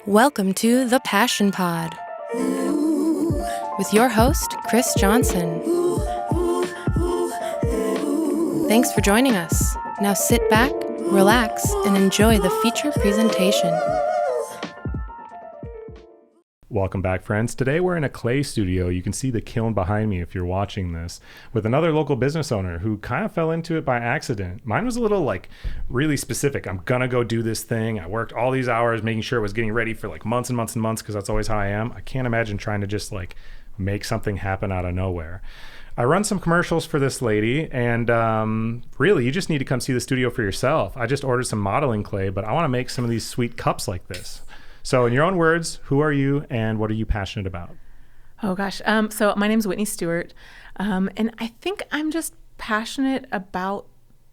Welcome to The Passion Pod with your host, Chris Johnson. Thanks for joining us. Now sit back, relax, and enjoy the feature presentation. Welcome back, friends. Today we're in a clay studio. You can see the kiln behind me if you're watching this, with another local business owner who kind of fell into it by accident. Mine was a little really specific. I'm gonna go do this thing. I worked all these hours making sure it was getting ready for months and months and months, because that's always how I am. I can't imagine trying to just make something happen out of nowhere. I run some commercials for this lady, and really, you just need to come see the studio for yourself. I just ordered some modeling clay, but I want to make some of these sweet cups like this. So in your own words, who are you and what are you passionate about? Oh gosh. So my name's Whitney Stuart. And I think I'm just passionate about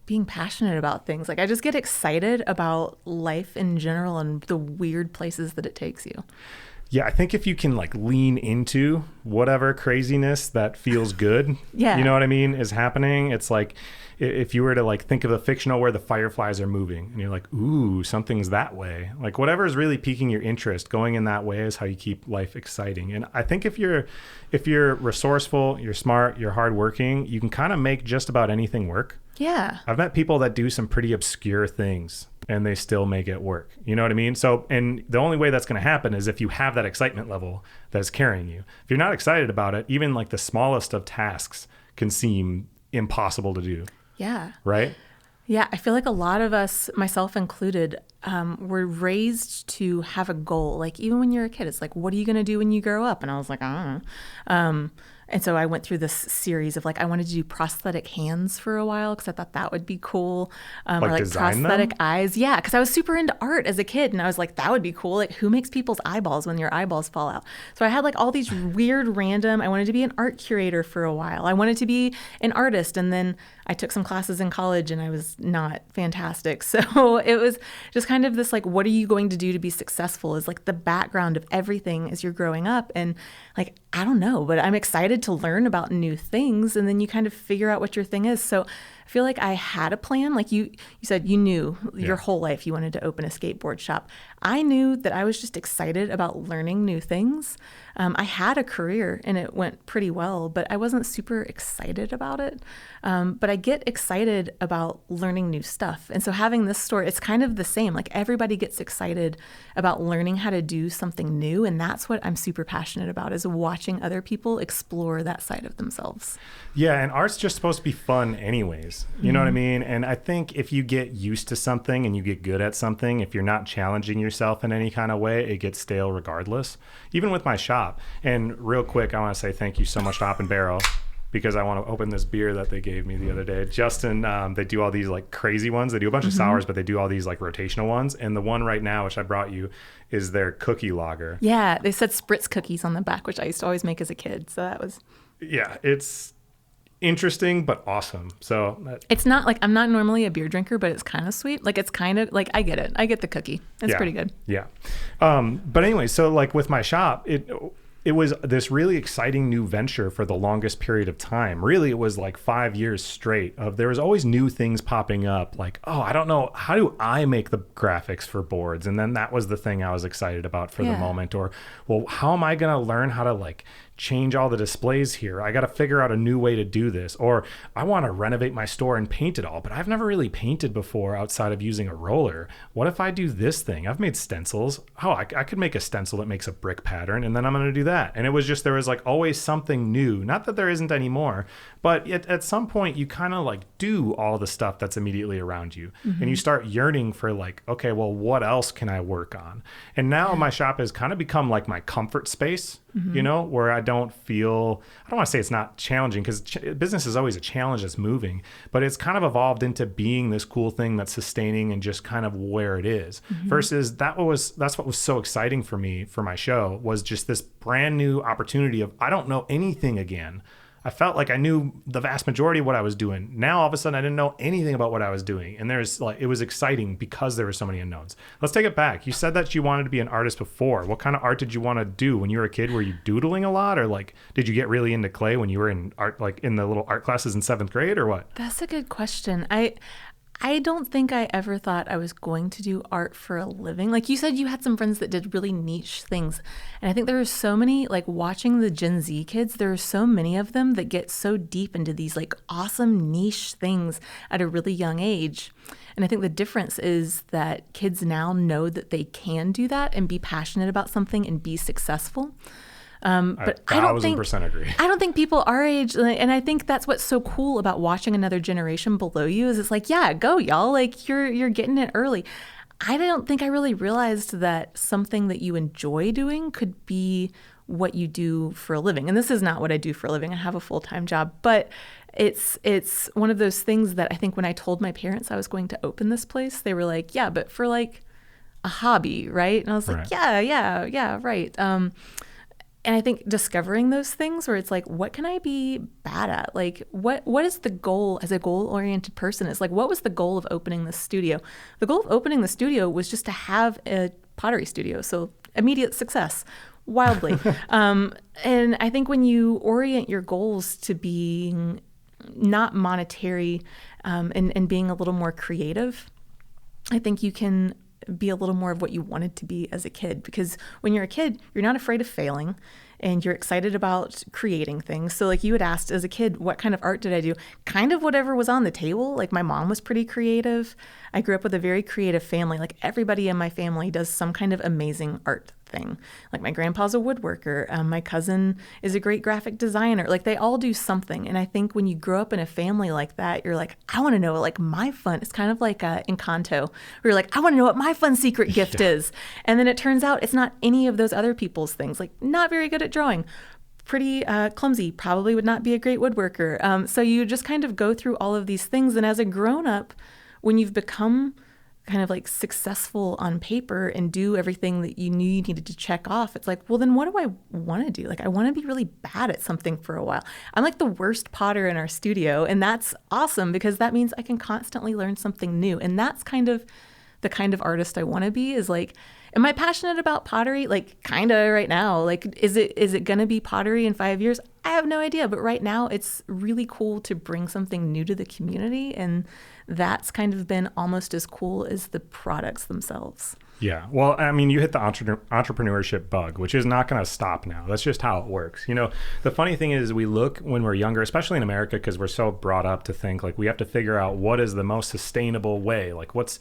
being passionate about things. I just get excited about life in general and the weird places that it takes you. Yeah, I think if you can lean into whatever craziness that feels good, yeah, you know what I mean, is happening. It's like if you were to think of a fictional where the fireflies are moving and you're like, ooh, something's that way. Whatever is really piquing your interest, going in that way is how you keep life exciting. And I think if you're resourceful, you're smart, you're hardworking, you can kind of make just about anything work. Yeah. I've met people that do some pretty obscure things and they still make it work. You know what I mean? So, and the only way that's going to happen is if you have that excitement level that's carrying you. If you're not excited about it, even the smallest of tasks can seem impossible to do. Yeah. Right? Yeah. I feel like a lot of us, myself included, were raised to have a goal. Even when you're a kid, it's what are you going to do when you grow up? And I was like, I don't know. And so I went through this series of I wanted to do prosthetic hands for a while because I thought that would be cool. Or prosthetic eyes. Yeah, because I was super into art as a kid. And I was like, that would be cool. Who makes people's eyeballs when your eyeballs fall out? So I had all these weird random, I wanted to be an art curator for a while. I wanted to be an artist. And then I took some classes in college and I was not fantastic. So it was just kind of this what are you going to do to be successful is the background of everything as you're growing up. And I don't know, but I'm excited to learn about new things. And then you kind of figure out what your thing is. So I feel like I had a plan. You said you knew your whole life you wanted to open a skateboard shop. I knew that I was just excited about learning new things. I had a career and it went pretty well, but I wasn't super excited about it. But I get excited about learning new stuff. And so having this store, it's kind of the same. Everybody gets excited about learning how to do something new. And that's what I'm super passionate about, is watching other people explore that side of themselves. Yeah, and art's just supposed to be fun anyways. You know what I mean? And I think if you get used to something and you get good at something, if you're not challenging yourself in any kind of way, it gets stale regardless. Even with my shop. And real quick, I want to say thank you so much to Hop and Barrel, because I want to open this beer that they gave me the other day. Justin, they do all these crazy ones. They do a bunch of sours, but they do all these rotational ones. And the one right now, which I brought you, is their cookie lager. Yeah, they said spritz cookies on the back, which I used to always make as a kid. So that was... Yeah, it's interesting but awesome. So it's not I'm not normally a beer drinker, but it's kind of sweet. It's kind of I get it. I get the cookie. It's pretty good. Yeah. But anyway, so with my shop, it was this really exciting new venture for the longest period of time. Really, it was 5 years straight of there was always new things popping up. Oh, I don't know, how do I make the graphics for boards? And then that was the thing I was excited about for the moment. Or, well, how am I going to learn how to change all the displays here? I got to figure out a new way to do this. Or I want to renovate my store and paint it all, but I've never really painted before outside of using a roller. What if I do this thing? I've made stencils. Oh, I could make a stencil that makes a brick pattern, and then I'm going to do that. And it was just, there was always something new. Not that there isn't anymore, but at some point you kind of do all the stuff that's immediately around you. And you start yearning for okay, well, what else can I work on? And now my shop has kind of become my comfort space, you know, where I don't want to say it's not challenging, because business is always a challenge that's moving, but it's kind of evolved into being this cool thing that's sustaining and just kind of where it is. Versus that's what was so exciting for me for my show, was just this brand new opportunity of, I don't know anything again. I felt like I knew the vast majority of what I was doing. Now, all of a sudden, I didn't know anything about what I was doing. And it was exciting because there were so many unknowns. Let's take it back. You said that you wanted to be an artist before. What kind of art did you want to do when you were a kid? Were you doodling a lot? Or did you get really into clay when you were in art, in the little art classes in 7th grade, or what? That's a good question. I don't think I ever thought I was going to do art for a living. Like you said, you had some friends that did really niche things. And I think there are so many, like watching the Gen Z kids, there are so many of them that get so deep into these like awesome niche things at a really young age. And I think the difference is that kids now know that they can do that and be passionate about something and be successful. But I don't think 1,000% agree. I don't think people our age, and I think that's what's so cool about watching another generation below you is it's like, yeah, go y'all, like you're getting it early. I don't think I really realized that something that you enjoy doing could be what you do for a living. And this is not what I do for a living. I have a full-time job, but it's one of those things that I think when I told my parents I was going to open this place, they were like, yeah, but for like a hobby, right? And I was like, yeah, right. And I think discovering those things where it's like, what can I be bad at? Like, what is the goal as a goal-oriented person? It's like, what was the goal of opening this studio? The goal of opening the studio was just to have a pottery studio. So immediate success, wildly. And I think when you orient your goals to being not monetary and being a little more creative, I think you can be a little more of what you wanted to be as a kid. Because when you're a kid, you're not afraid of failing and you're excited about creating things. So like you had asked as a kid, what kind of art did I do? Kind of whatever was on the table. Like my mom was pretty creative. I grew up with a very creative family. Like everybody in my family does some kind of amazing art thing. Like my grandpa's a woodworker. My cousin is a great graphic designer. Like they all do something. And I think when you grow up in a family like that, you're like, I want to know like my fun. It's kind of like Encanto, where you're like, I want to know what my fun secret gift is. And then it turns out it's not any of those other people's things. Like not very good at drawing, pretty clumsy, probably would not be a great woodworker. So you just kind of go through all of these things. And as a grown up, when you've become kind of like successful on paper and do everything that you knew you needed to check off, it's like, well, then what do I want to do? Like, I want to be really bad at something for a while. I'm like the worst potter in our studio, and that's awesome because that means I can constantly learn something new. And that's kind of the kind of artist I want to be, is like, am I passionate about pottery? Like kind of right now. Like, is it going to be pottery in 5 years? I have no idea. But right now it's really cool to bring something new to the community. And that's kind of been almost as cool as the products themselves. Yeah. Well, I mean, you hit the entrepreneurship bug, which is not going to stop now. That's just how it works. You know, the funny thing is we look when we're younger, especially in America, because we're so brought up to think like we have to figure out what is the most sustainable way. Like what's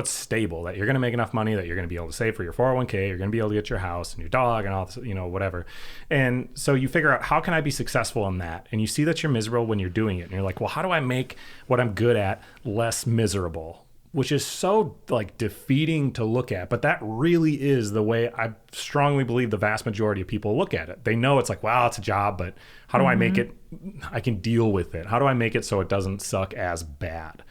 stable, that you're going to make enough money that you're going to be able to save for your 401k, you're going to be able to get your house and your dog and all this, you know, whatever. And so you figure out, how can I be successful in that? And you see that you're miserable when you're doing it. And you're like, well, how do I make what I'm good at less miserable? Which is so like defeating to look at, but that really is the way I strongly believe the vast majority of people look at it. They know it's like, wow, it's a job, but how do I make it, I can deal with it? How do I make it so it doesn't suck as bad?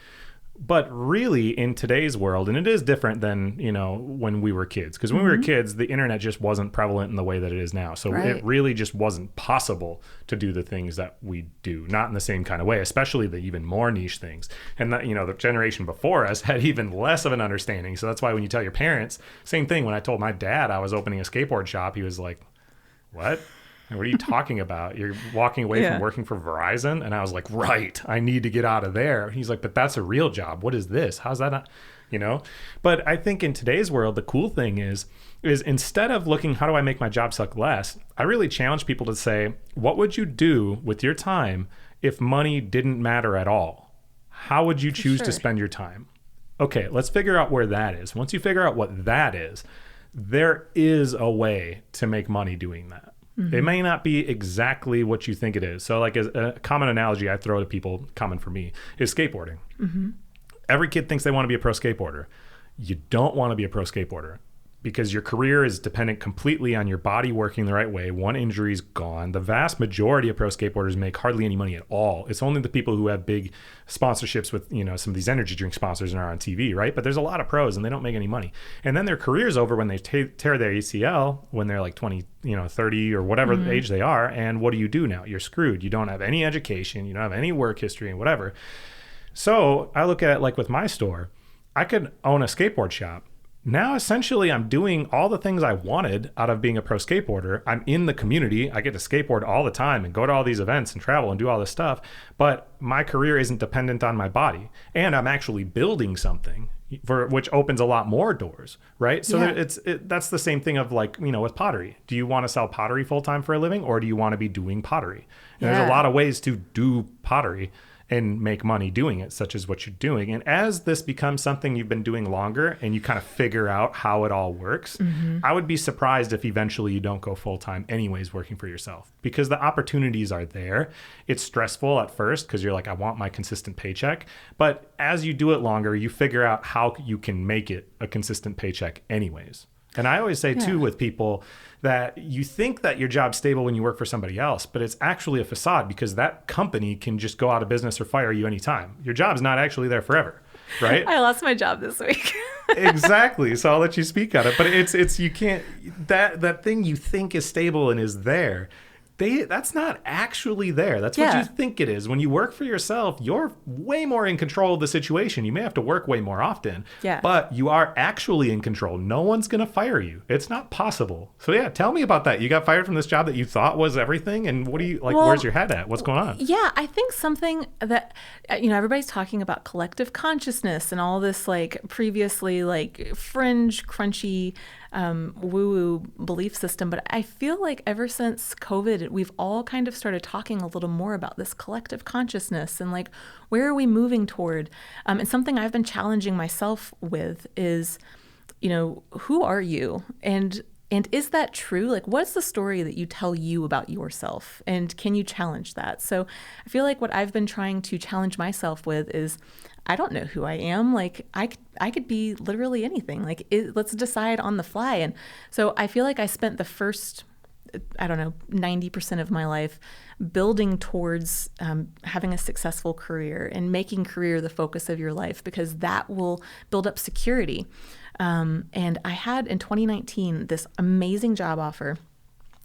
But really in today's world, and it is different than, you know, when we were kids, because when we were kids, the internet just wasn't prevalent in the way that it is now. So it really just wasn't possible to do the things that we do, not in the same kind of way, especially the even more niche things. And that, you know, the generation before us had even less of an understanding. So that's why when you tell your parents, same thing. When I told my dad I was opening a skateboard shop, he was like, what? What are you talking about? You're walking away from working for Verizon? And I was like, right, I need to get out of there. He's like, but that's a real job. What is this? How's that not, you know? But I think in today's world, the cool thing is instead of looking, how do I make my job suck less? I really challenge people to say, what would you do with your time if money didn't matter at all? How would you choose to spend your time? Okay, let's figure out where that is. Once you figure out what that is, there is a way to make money doing that. It may not be exactly what you think it is. So like a common analogy I throw to people, common for me, is skateboarding. Every kid thinks they want to be a pro skateboarder. You don't want to be a pro skateboarder because your career is dependent completely on your body working the right way. One injury's gone. The vast majority of pro skateboarders make hardly any money at all. It's only the people who have big sponsorships with, you know, some of these energy drink sponsors and are on TV, right? But there's a lot of pros and they don't make any money. And then their career's over when they tear their ACL when they're like 20, you know, 30 or whatever age they are. And what do you do now? You're screwed. You don't have any education. You don't have any work history and whatever. So I look at it like with my store, I could own a skateboard shop, now essentially I'm doing all the things I wanted out of being a pro skateboarder. I'm in the community. I get to skateboard all the time and go to all these events and travel and do all this stuff. But my career isn't dependent on my body. And I'm actually building something for which opens a lot more doors, right? So that's the same thing of like, you know, with pottery. Do you want to sell pottery full time for a living, or do you want to be doing pottery? And there's a lot of ways to do pottery and make money doing it, such as what you're doing. And as this becomes something you've been doing longer and you kind of figure out how it all works, I would be surprised if eventually you don't go full-time anyways working for yourself, because the opportunities are there. It's stressful at first because you're like, I want my consistent paycheck. But as you do it longer, you figure out how you can make it a consistent paycheck anyways. And I always say too with people that you think that your job's stable when you work for somebody else, but it's actually a facade, because that company can just go out of business or fire you anytime. Your job's not actually there forever, right? I lost my job this week. Exactly. So I'll let you speak on it. But it's you can't, that thing you think is stable and is there, that's not actually there. That's what you think it is. When you work for yourself, you're way more in control of the situation. You may have to work way more often, but you are actually in control. No one's going to fire you. It's not possible. So tell me about that. You got fired from this job that you thought was everything, and what do you like? Where's your head at? What's going on? Yeah, I think something that, you know, everybody's talking about collective consciousness and all this like previously like fringe, crunchy, woo-woo belief system. But I feel like ever since COVID, we've all kind of started talking a little more about this collective consciousness and like, where are we moving toward? And something I've been challenging myself with is, you know, who are you? And is that true? Like, what's the story that you tell you about yourself? And can you challenge that? So I feel like what I've been trying to challenge myself with is, I don't know who I am. Like, I could be literally anything. Like, let's decide on the fly. And so I feel like I spent the first, 90% of my life building towards having a successful career and making career the focus of your life, because that will build up security. And I had in 2019 this amazing job offer.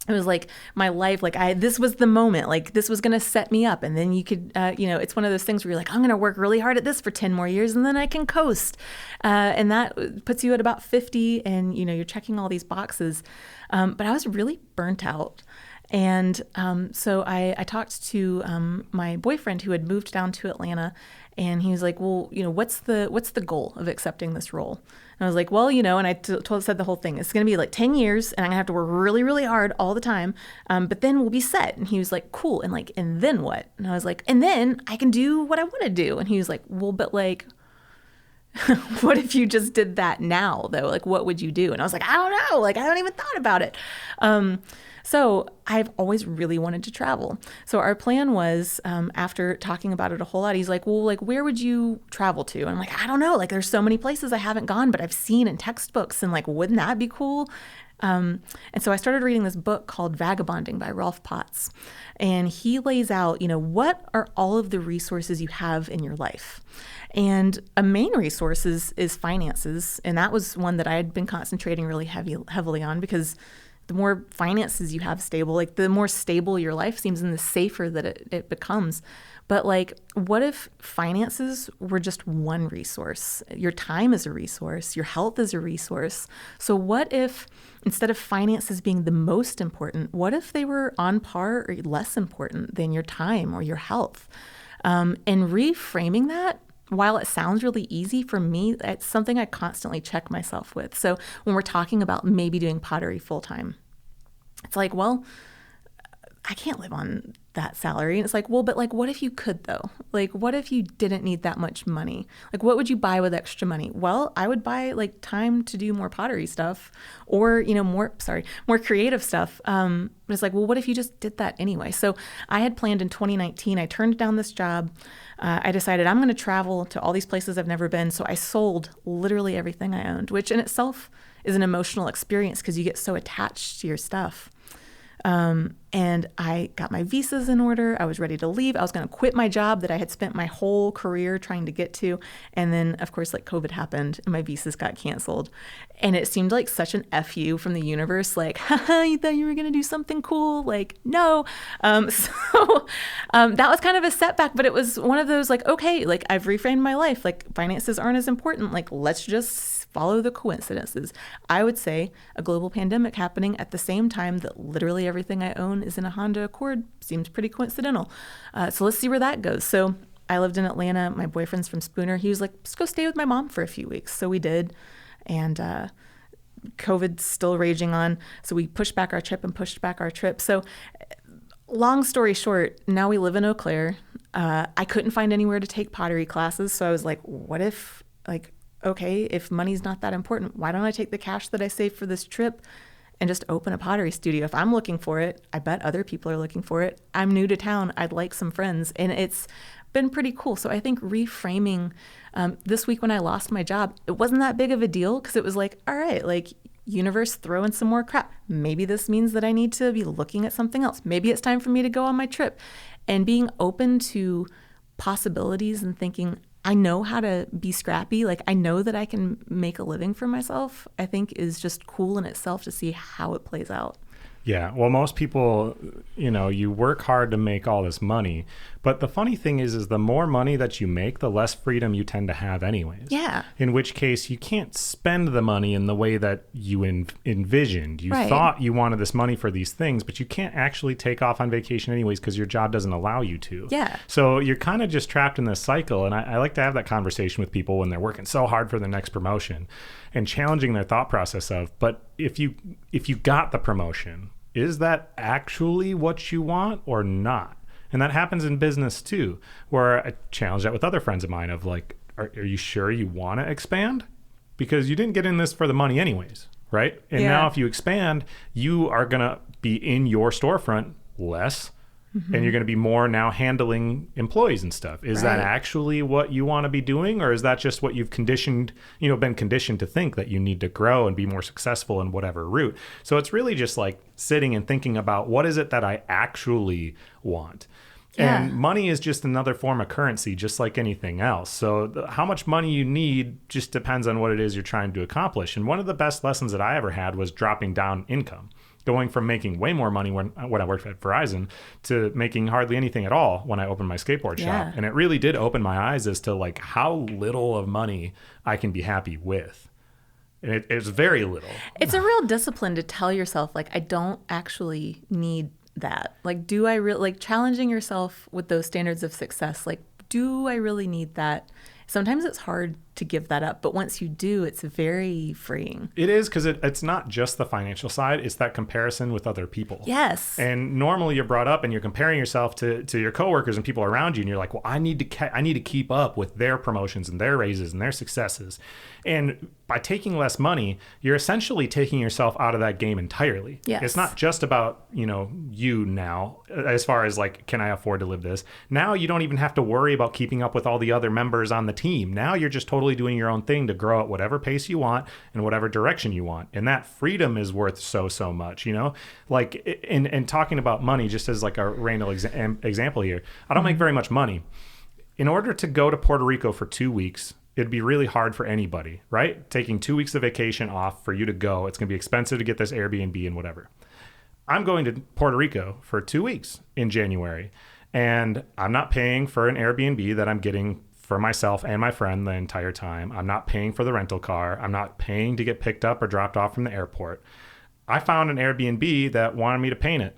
It was like my life, like this was the moment, like this was going to set me up. And then you could, it's one of those things where you're like, I'm going to work really hard at this for 10 more years and then I can coast. And that puts you at about 50 and, you know, you're checking all these boxes. But I was really burnt out. And so I talked to my boyfriend who had moved down to Atlanta, and he was like, well, you know, what's the goal of accepting this role? And I was like, well, you know, and I said the whole thing. It's going to be like 10 years and I'm going to have to work really, really hard all the time. But then we'll be set. And he was like, cool. And like, and then what? And I was like, and then I can do what I want to do. And he was like, well, but like, what if you just did that now though? Like, what would you do? And I was like, I don't know. Like, I haven't even thought about it. So I've always really wanted to travel. So our plan was, after talking about it a whole lot, he's like, well, like, where would you travel to? And I'm like, I don't know. Like, there's so many places I haven't gone, but I've seen in textbooks, and like, wouldn't that be cool? And so I started reading this book called Vagabonding by Rolf Potts. And he lays out, you know, what are all of the resources you have in your life? And a main resource is finances. And that was one that I had been concentrating really heavily on, because the more finances you have stable, like the more stable your life seems and the safer that it becomes. But like, what if finances were just one resource? Your time is a resource. Your health is a resource. So what if instead of finances being the most important, what if they were on par or less important than your time or your health? And reframing that, while it sounds really easy for me, it's something I constantly check myself with. So when we're talking about maybe doing pottery full time, it's like, well, I can't live on that salary. And it's like, well, but like, what if you could though? Like, what if you didn't need that much money? Like, what would you buy with extra money? Well, I would buy like time to do more pottery stuff, or, you know, more creative stuff. But it's like, well, what if you just did that anyway? So I had planned in 2019, I turned down this job. I decided I'm going to travel to all these places I've never been. So I sold literally everything I owned, which in itself is an emotional experience because you get so attached to your stuff. And I got my visas in order. I was ready to leave. I was going to quit my job that I had spent my whole career trying to get to. And then, of course, like COVID happened and my visas got canceled. And it seemed like such an FU from the universe. Like, haha, you thought you were going to do something cool? Like, no. So that was kind of a setback, but it was one of those like, okay, like I've reframed my life. Like finances aren't as important. Like, let's just follow the coincidences. I would say a global pandemic happening at the same time that literally everything I own is in a Honda Accord seems pretty coincidental. So let's see where that goes. So I lived in Atlanta. My boyfriend's from Spooner. He was like, let's go stay with my mom for a few weeks. So we did. And COVID's still raging on. So we pushed back our trip. So long story short, now we live in Eau Claire. I couldn't find anywhere to take pottery classes. So I was like, what if, like, okay, if money's not that important, why don't I take the cash that I saved for this trip and just open a pottery studio? If I'm looking for it, I bet other people are looking for it. I'm new to town. I'd like some friends. And it's been pretty cool. So I think reframing this week when I lost my job, it wasn't that big of a deal because it was like, all right, like, universe, throw in some more crap. Maybe this means that I need to be looking at something else. Maybe it's time for me to go on my trip. And being open to possibilities and thinking, I know how to be scrappy. Like, I know that I can make a living for myself, I think is just cool in itself to see how it plays out. Yeah. Well, most people, you work hard to make all this money. But the funny thing is the more money that you make, the less freedom you tend to have anyways. Yeah. In which case you can't spend the money in the way that you envisioned. You Right. thought you wanted this money for these things, but you can't actually take off on vacation anyways because your job doesn't allow you to. Yeah. So you're kind of just trapped in this cycle. And I like to have that conversation with people when they're working so hard for the next promotion and challenging their thought process of, but if you got the promotion, is that actually what you want or not? And that happens in business too, where I challenge that with other friends of mine of like, are you sure you want to expand? Because you didn't get in this for the money anyways, right? And Yeah. now if you expand, you are going to be in your storefront less. And you're going to be more now handling employees and stuff. Is that Right. actually what you want to be doing? Or is that just what you've been conditioned to think that you need to grow and be more successful in whatever route? So it's really just like sitting and thinking about what is it that I actually want? Yeah. And money is just another form of currency, just like anything else. So how much money you need just depends on what it is you're trying to accomplish. And one of the best lessons that I ever had was dropping down income. Going from making way more money when I worked at Verizon to making hardly anything at all when I opened my skateboard Yeah. shop. And it really did open my eyes as to like how little of money I can be happy with. And it's very little. It's a real discipline to tell yourself, like, I don't actually need that. Like, do I really, like, challenging yourself with those standards of success? Like, do I really need that? Sometimes it's hard to give that up, but once you do, it's very freeing. It is, because it's not just the financial side. It's that comparison with other people. Yes. And normally you're brought up and you're comparing yourself to your coworkers and people around you. And you're like, well, I need to keep up with their promotions and their raises and their successes. And by taking less money, you're essentially taking yourself out of that game entirely. Yes. It's not just about, you now, as far as like, can I afford to live this? Now you don't even have to worry about keeping up with all the other members on the team. Now you're just totally doing your own thing to grow at whatever pace you want and whatever direction you want. And that freedom is worth so much, like in talking about money, just as like a random example here, I don't make very much money. In order to go to Puerto Rico for 2 weeks, it'd be really hard for anybody, right? Taking 2 weeks of vacation off for you to go. It's going to be expensive to get this Airbnb and whatever. I'm going to Puerto Rico for 2 weeks in January, and I'm not paying for an Airbnb that I'm getting for myself and my friend the entire time. I'm not paying for the rental car. I'm not paying to get picked up or dropped off from the airport. I found an Airbnb that wanted me to paint it.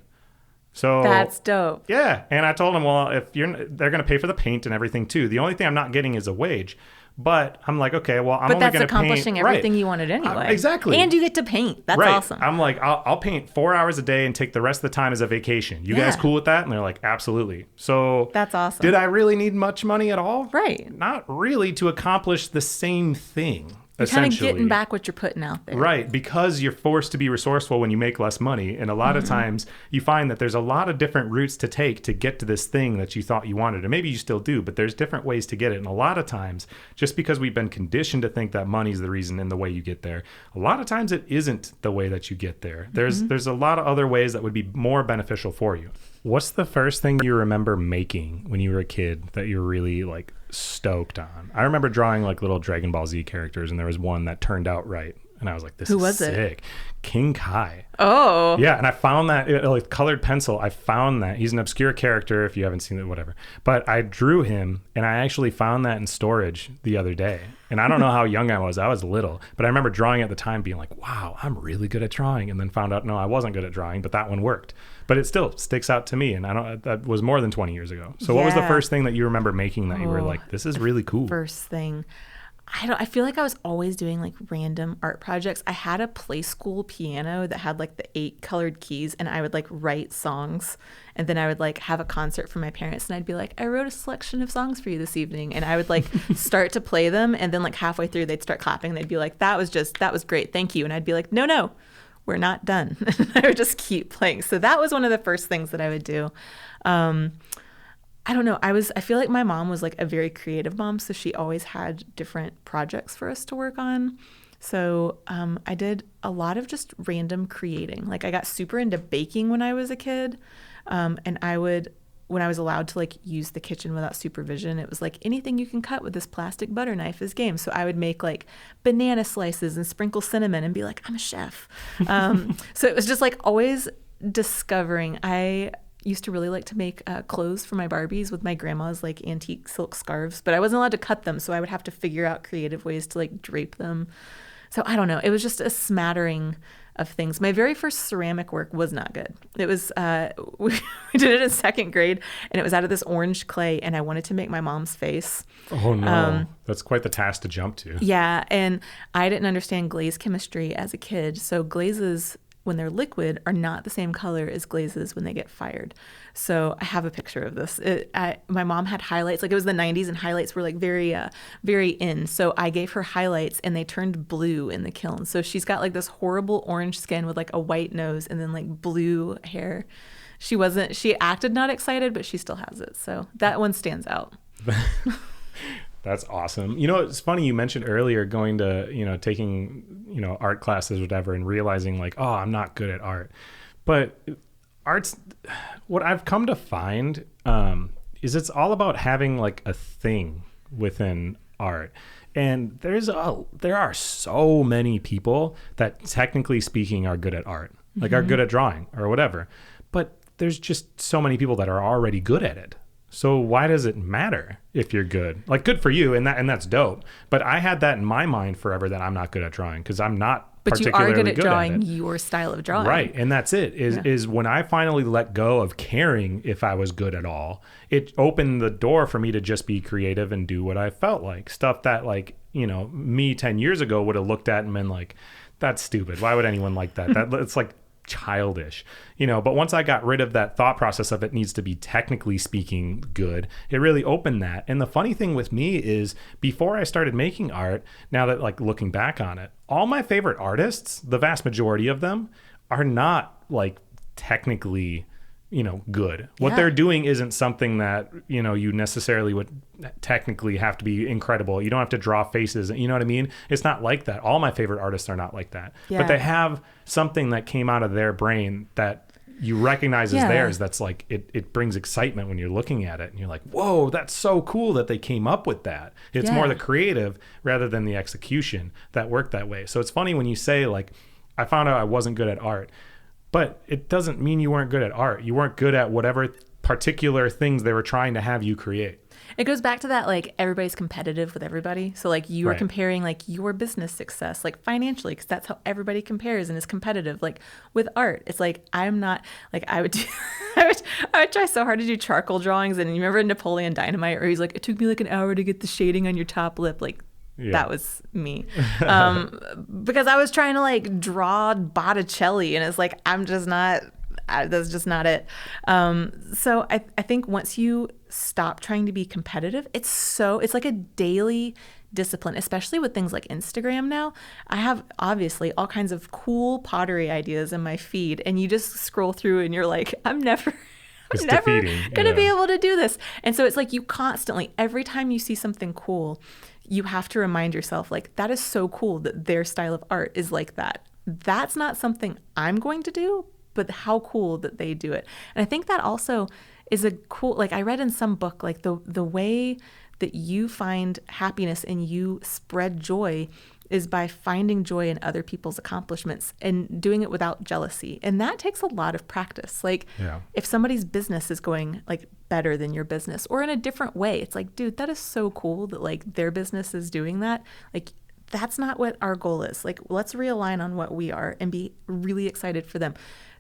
So That's dope. yeah. And I told them, well, they're going to pay for the paint and everything too. The only thing I'm not getting is a wage. But I'm like, okay, well, I'm But only that's going to accomplishing paint, everything right. you wanted anyway. Exactly. And you get to paint. That's right. awesome. I'm like, I'll paint 4 hours a day and take the rest of the time as a vacation. You guys Yeah. cool with that? And they're like, absolutely. So That's awesome. Did I really need much money at all? Right. Not really, to accomplish the same thing. You're kind of essentially. getting back what you're putting out there. Right, because you're forced to be resourceful when you make less money. And a lot of times you find that there's a lot of different routes to take to get to this thing that you thought you wanted. And maybe you still do, but there's different ways to get it. And a lot of times, just because we've been conditioned to think that money's the reason and the way you get there, a lot of times it isn't the way that you get there. There's a lot of other ways that would be more beneficial for you. What's the first thing you remember making when you were a kid that you're really like stoked on? I remember drawing like little Dragon Ball Z characters, and there was one that turned out right. And I was like, this Who is was it? sick. King Kai. Oh. Yeah, and I found that, like colored pencil, I found that. He's an obscure character if you haven't seen it, whatever. But I drew him, and I actually found that in storage the other day. And I don't know how young I was little. But I remember drawing at the time being like, wow, I'm really good at drawing. And then found out, no, I wasn't good at drawing, but that one worked. But it still sticks out to me. And that was more than 20 years ago. So what was the first thing that you remember making that you were like, this is really cool? First thing. I feel like I was always doing like random art projects. I had a play school piano that had like the 8 colored keys, and I would like write songs, and then I would like have a concert for my parents, and I'd be like, I wrote a selection of songs for you this evening, and I would like start to play them, and then like halfway through they'd start clapping, and they'd be like, that was great, thank you. And I'd be like, no, we're not done. I would just keep playing. So that was one of the first things that I would do. I don't know. I feel like my mom was like a very creative mom, so she always had different projects for us to work on. So I did a lot of just random creating. Like I got super into baking when I was a kid, and when I was allowed to like use the kitchen without supervision, it was like anything you can cut with this plastic butter knife is game. So I would make like banana slices and sprinkle cinnamon and be like, I'm a chef. So it was just like always discovering. I used to really like to make clothes for my Barbies with my grandma's like antique silk scarves, but I wasn't allowed to cut them, so I would have to figure out creative ways to like drape them. So I don't know. It was just a smattering of things. My very first ceramic work was not good. It was we did it in 2nd grade, and it was out of this orange clay, and I wanted to make my mom's face. Oh no, that's quite the task to jump to. Yeah, and I didn't understand glaze chemistry as a kid, so glazes, when they're liquid, are not the same color as glazes when they get fired. So I have a picture of this. My mom had highlights, like it was the 90s, and highlights were like very in. So I gave her highlights, and they turned blue in the kiln. So she's got like this horrible orange skin with like a white nose and then like blue hair. She acted not excited, but she still has it. So that one stands out. That's awesome. You know, it's funny you mentioned earlier going to, taking, art classes or whatever and realizing like, oh, I'm not good at art. But what I've come to find is it's all about having like a thing within art. And there are so many people that technically speaking are good at art, like are good at drawing or whatever. But there's just so many people that are already good at it. So why does it matter if you're good? Like, good for you, and that's dope. But I had that in my mind forever that I'm not good at drawing because I'm not particularly good at it. But you are good at drawing your style of drawing. Right, and that's it. Is when I finally let go of caring if I was good at all, it opened the door for me to just be creative and do what I felt like. Stuff that like, me 10 years ago would have looked at and been like, that's stupid. Why would anyone like that? It's like childish, but once I got rid of that thought process of it needs to be technically speaking good, it really opened that. And the funny thing with me is before I started making art, now that like looking back on it, all my favorite artists, the vast majority of them are not like technically good. What they're doing isn't something that, you necessarily would technically have to be incredible. You don't have to draw faces. You know what I mean? It's not like that. All my favorite artists are not like that. Yeah. But they have something that came out of their brain that you recognize as theirs. That's like, it brings excitement when you're looking at it. And you're like, whoa, that's so cool that they came up with that. It's more the creative rather than the execution that worked that way. So it's funny when you say like, I found out I wasn't good at art. But it doesn't mean you weren't good at art. You weren't good at whatever particular things they were trying to have you create. It goes back to that, like, everybody's competitive with everybody. So, like, you are comparing, like, your business success, like, financially, because that's how everybody compares and is competitive. Like, with art, it's like, I'm not, like, I would try so hard to do charcoal drawings. And you remember Napoleon Dynamite, where he's like, it took me, like, an hour to get the shading on your top lip. Like, that was me. Because I was trying to like draw Botticelli, and it's like, that's just not it. So I think once you stop trying to be competitive, it's like a daily discipline, especially with things like Instagram now. I have obviously all kinds of cool pottery ideas in my feed, and you just scroll through and you're like, I'm never going to be able to do this. And so it's like you constantly, every time you see something cool, you have to remind yourself, like, that is so cool that their style of art is like that. That's not something I'm going to do, but how cool that they do it. And I think that also is a cool, like I read in some book, like the way that you find happiness and you spread joy is by finding joy in other people's accomplishments and doing it without jealousy. And that takes a lot of practice. Like if somebody's business is going like better than your business or in a different way, it's like, dude, that is so cool that like their business is doing that. Like that's not what our goal is. Like, let's realign on what we are and be really excited for them.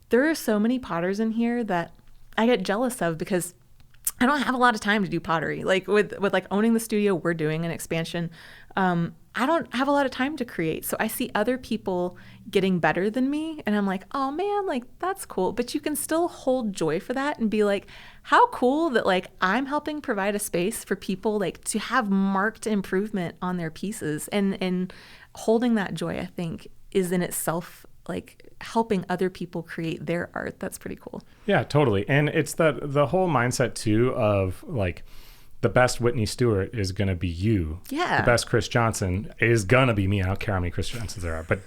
There are so many potters in here that I get jealous of because I don't have a lot of time to do pottery. Like with like owning the studio, we're doing an expansion. I don't have a lot of time to create. So I see other people getting better than me and I'm like, oh man, like that's cool. But you can still hold joy for that and be like, how cool that like I'm helping provide a space for people like to have marked improvement on their pieces, and holding that joy, I think, is in itself like helping other people create their art. That's pretty cool. Yeah, totally. And it's the whole mindset too of like, the best Whitney Stuart is going to be you. Yeah. The best Chris Johnson is going to be me. I don't care how many Chris Johnsons there are, but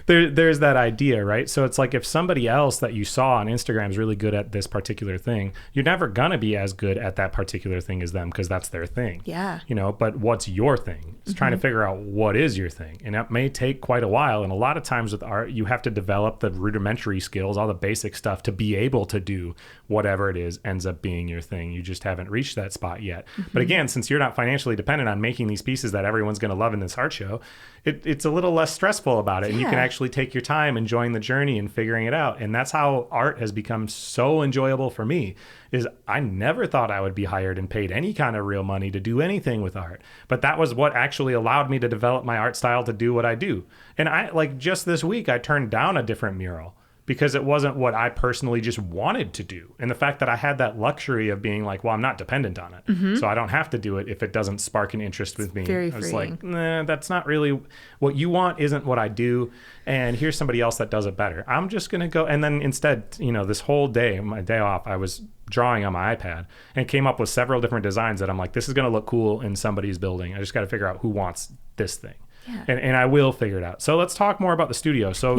there's that idea, right? So it's like if somebody else that you saw on Instagram is really good at this particular thing, you're never going to be as good at that particular thing as them because that's their thing. Yeah. You know, but what's your thing? It's trying to figure out what is your thing. And that may take quite a while. And a lot of times with art, you have to develop the rudimentary skills, all the basic stuff to be able to do whatever it is ends up being your thing. You just haven't reached that spot yet. But again, since you're not financially dependent on making these pieces that everyone's going to love in this art show, it's a little less stressful about it. And you can actually take your time enjoying the journey and figuring it out. And that's how art has become so enjoyable for me, is I never thought I would be hired and paid any kind of real money to do anything with art. But that was what actually allowed me to develop my art style to do what I do. And I like just this week, I turned down a different mural because it wasn't what I personally just wanted to do. And the fact that I had that luxury of being like, well, I'm not dependent on it. So I don't have to do it if it doesn't spark an interest with me. Very I was freeing. like, nah, that's not really what you want, isn't what I do. And here's somebody else that does it better. I'm just going to go. And then instead, you know, this whole day, my day off, I was drawing on my iPad and came up with several different designs that I'm like, this is going to look cool in somebody's building. I just got to figure out who wants this thing. Yeah. And I will figure it out. So let's talk more about the studio. So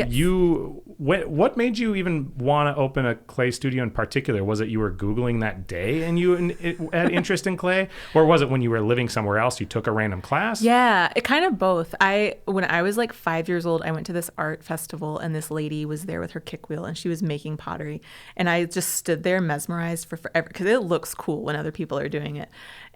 what made you even want to open a clay studio in particular? Was it you were Googling that day and you had interest in clay? Or was it when you were living somewhere else, you took a random class? Yeah, it kind of both. When I was like 5 years old, I went to this art festival and this lady was there with her kick wheel and she was making pottery. And I just stood there mesmerized for forever because it looks cool when other people are doing it.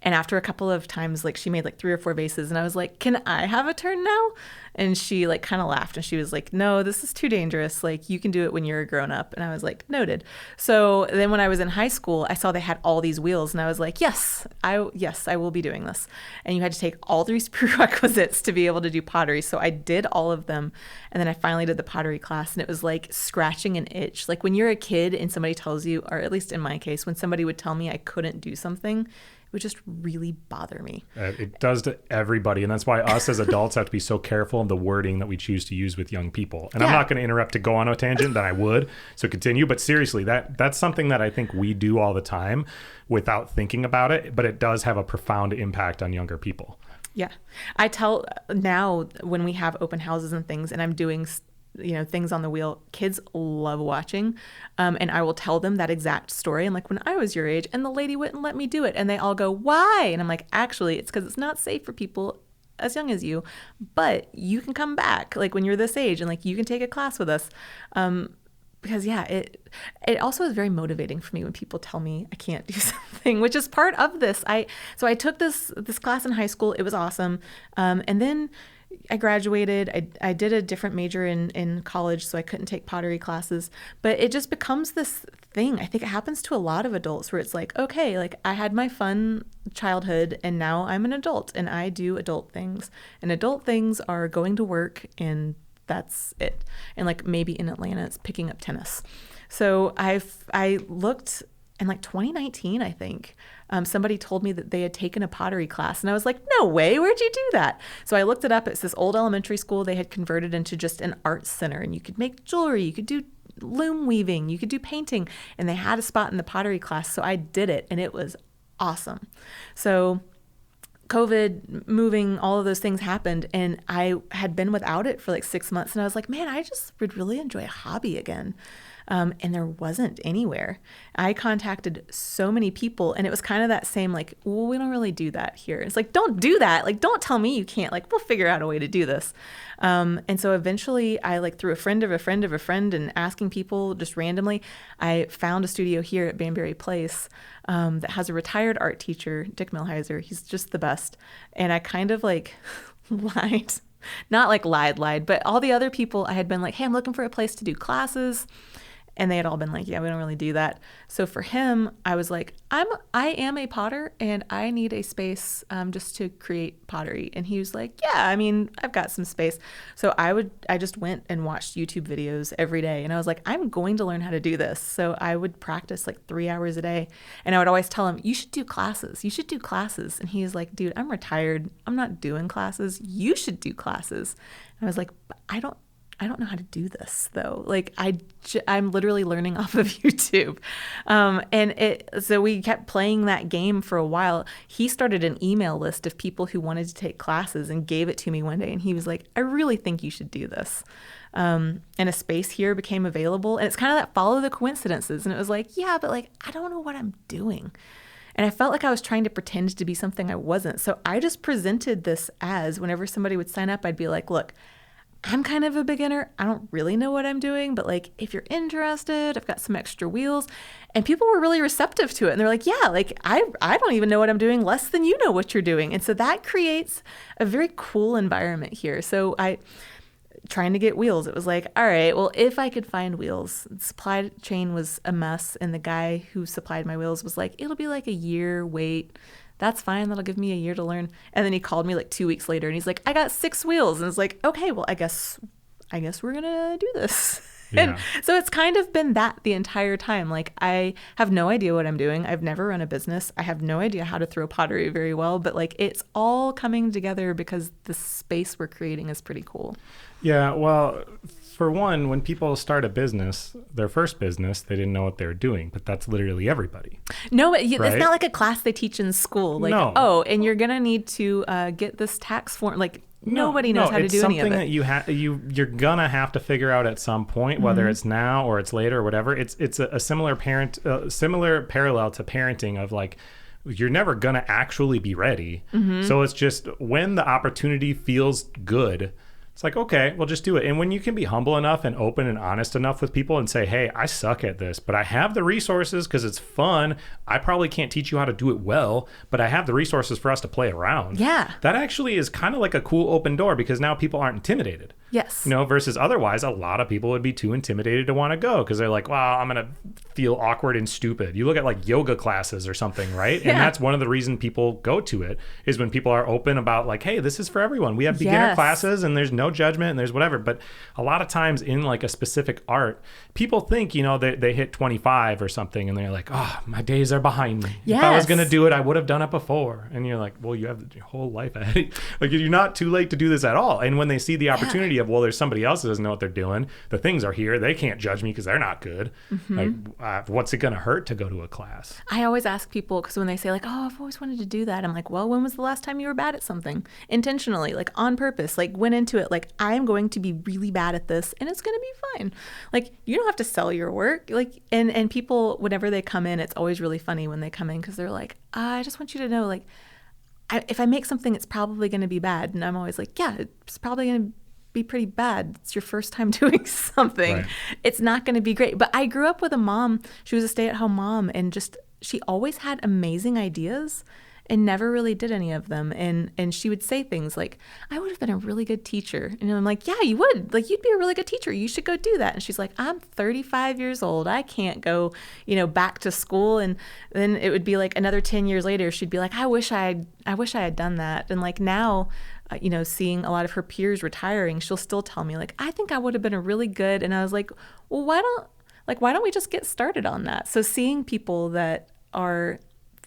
And after a couple of times, like she made like 3 or 4 vases and I was like, can I have a turn now? And she like kind of laughed and she was like, no, this is too dangerous. Like you can do it when you're a grown up. And I was like, noted. So then when I was in high school, I saw they had all these wheels and I was like, yes, I will be doing this. And you had to take all these prerequisites to be able to do pottery. So I did all of them. And then I finally did the pottery class and it was like scratching an itch. Like when you're a kid and somebody tells you, or at least in my case, when somebody would tell me I couldn't do something, it would just really bother me. It does to everybody. And that's why us as adults have to be so careful of the wording that we choose to use with young people. And I'm not going to interrupt to go on a tangent, that I would. So continue. But seriously, that's something that I think we do all the time without thinking about it. But it does have a profound impact on younger people. Yeah. I tell now when we have open houses and things and I'm doing things on the wheel, kids love watching. And I will tell them that exact story. And like when I was your age and the lady wouldn't let me do it and they all go, why? And I'm like, actually, it's because it's not safe for people as young as you, but you can come back like when you're this age and like you can take a class with us. Because it also is very motivating for me when people tell me I can't do something, which is part of this. So I took this class in high school. It was awesome. And then I graduated. I did a different major in college, so I couldn't take pottery classes. But it just becomes this thing. I think it happens to a lot of adults where it's like, okay, like I had my fun childhood and now I'm an adult and I do adult things. And adult things are going to work and that's it. And like maybe in Atlanta, it's picking up tennis. So I looked in like 2019, I think. Somebody told me that they had taken a pottery class and I was like, no way, where'd you do that? So I looked it up. It's this old elementary school they had converted into just an art center and you could make jewelry, you could do loom weaving, you could do painting, and they had a spot in the pottery class. So I did it and it was awesome. So COVID, moving, all of those things happened and I had been without it for like 6 months and I was like, man, I just would really enjoy a hobby again. And there wasn't anywhere. I contacted so many people, and it was kind of that same like, well, we don't really do that here. It's like, don't do that. Like, don't tell me you can't. Like, we'll figure out a way to do this. And so eventually I like through a friend of a friend of a friend and asking people just randomly, I found a studio here at Banbury Place that has a retired art teacher, Dick Milheiser. He's just the best. And I kind of like lied. Not like lied, but all the other people I had been like, hey, I'm looking for a place to do classes. And they had all been like, yeah, we don't really do that. So for him, I was like, I am a potter and I need a space just to create pottery. And he was like, yeah, I mean, I've got some space. So I just went and watched YouTube videos every day. And I was like, I'm going to learn how to do this. So I would practice like 3 hours a day. And I would always tell him, you should do classes. You should do classes. And he was like, dude, I'm retired. I'm not doing classes. You should do classes. And I was like, but I don't know how to do this though. Like I'm literally learning off of YouTube. So we kept playing that game for a while. He started an email list of people who wanted to take classes and gave it to me one day. And he was like, I really think you should do this. And a space here became available. And it's kind of that follow the coincidences. And it was like, yeah, but like, I don't know what I'm doing. And I felt like I was trying to pretend to be something I wasn't. So I just presented this as whenever somebody would sign up, I'd be like, look, I'm kind of a beginner. I don't really know what I'm doing, but like if you're interested, I've got some extra wheels. And people were really receptive to it. And they're like, yeah, like I don't even know what I'm doing less than you know what you're doing. And so that creates a very cool environment here. So trying to get wheels, it was like, all right, well, if I could find wheels, the supply chain was a mess. And the guy who supplied my wheels was like, it'll be like a year wait. That's fine. That'll give me a year to learn. And then he called me like 2 weeks later and he's like, I got 6 wheels. And it's like, okay, well, I guess we're going to do this. Yeah. And so it's kind of been that the entire time. Like I have no idea what I'm doing. I've never run a business. I have no idea how to throw pottery very well, but like it's all coming together because the space we're creating is pretty cool. Yeah. Well, for one, when people start a business, their first business, they didn't know what they were doing, but that's literally everybody. No, it's not like a class they teach in school. Like, no. Oh, and you're going to need to get this tax form. Like nobody knows how to do any of it. It's something that you're going to have to figure out at some point, whether it's now or it's later or whatever. It's a similar parallel to parenting of like, you're never going to actually be ready. So it's just when the opportunity feels good, it's like, okay, we'll just do it. And when you can be humble enough and open and honest enough with people and say, hey, I suck at this, but I have the resources because it's fun. I probably can't teach you how to do it well, but I have the resources for us to play around. Yeah. That actually is kind of like a cool open door because now people aren't intimidated. Yes. Versus otherwise, a lot of people would be too intimidated to want to go because they're like, well, I'm going to feel awkward and stupid. You look at like yoga classes or something, right? Yeah. And that's one of the reasons people go to it is when people are open about like, hey, this is for everyone. We have beginner classes and there's no judgment and there's whatever. But a lot of times in like a specific art, people think, they hit 25 or something and they're like, oh, my days are behind me. Yes. If I was going to do it, I would have done it before. And you're like, well, you have your whole life ahead of you. Like you're not too late to do this at all. And when they see the opportunity of, well, there's somebody else that doesn't know what they're doing. The things are here. They can't judge me because they're not good. Like, what's it going to hurt to go to a class? I always ask people, because when they say like, oh, I've always wanted to do that. I'm like, well, when was the last time you were bad at something? Intentionally, like on purpose, like went into it. Like I'm going to be really bad at this and it's going to be fine. Like you don't have to sell your work. Like, and people, whenever they come in, it's always really funny when they come in because they're like, I just want you to know, like, if I make something, it's probably going to be bad. And I'm always like, yeah, it's probably going to be pretty bad. It's your first time doing something. Right. It's not going to be great. But I grew up with a mom. She was a stay-at-home mom and she always had amazing ideas and never really did any of them. And she would say things like, I would have been a really good teacher. And I'm like, yeah, you would. Like, you'd be a really good teacher. You should go do that. And she's like, I'm 35 years old. I can't go, back to school. And then it would be like another 10 years later, she'd be like, I wish I had done that. And like now, seeing a lot of her peers retiring, she'll still tell me like, I think I would have been a really good. And I was like, well, why don't we just get started on that? So seeing people that are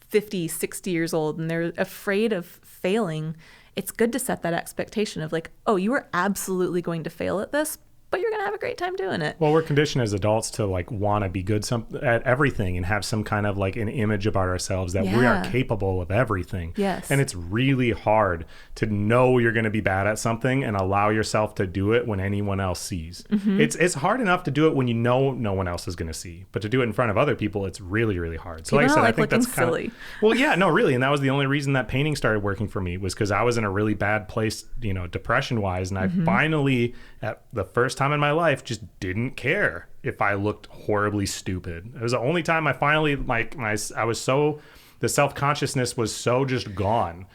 50, 60 years old and they're afraid of failing, it's good to set that expectation of like, oh, you are absolutely going to fail at this, but you're going to have a great time doing it. Well, we're conditioned as adults to like want to be good at everything and have some kind of like an image about ourselves that we are capable of everything. Yes. And it's really hard to know you're going to be bad at something and allow yourself to do it when anyone else sees. It's hard enough to do it when you know no one else is going to see, but to do it in front of other people, it's really, really hard. So People like I said, don't I like think that's looking kind silly. of, well, yeah, no, really. And that was the only reason that painting started working for me, was because I was in a really bad place, you know, depression wise. And I finally, at the first time in my life, just didn't care if I looked horribly stupid. It was the only time I finally, the self-consciousness was so just gone.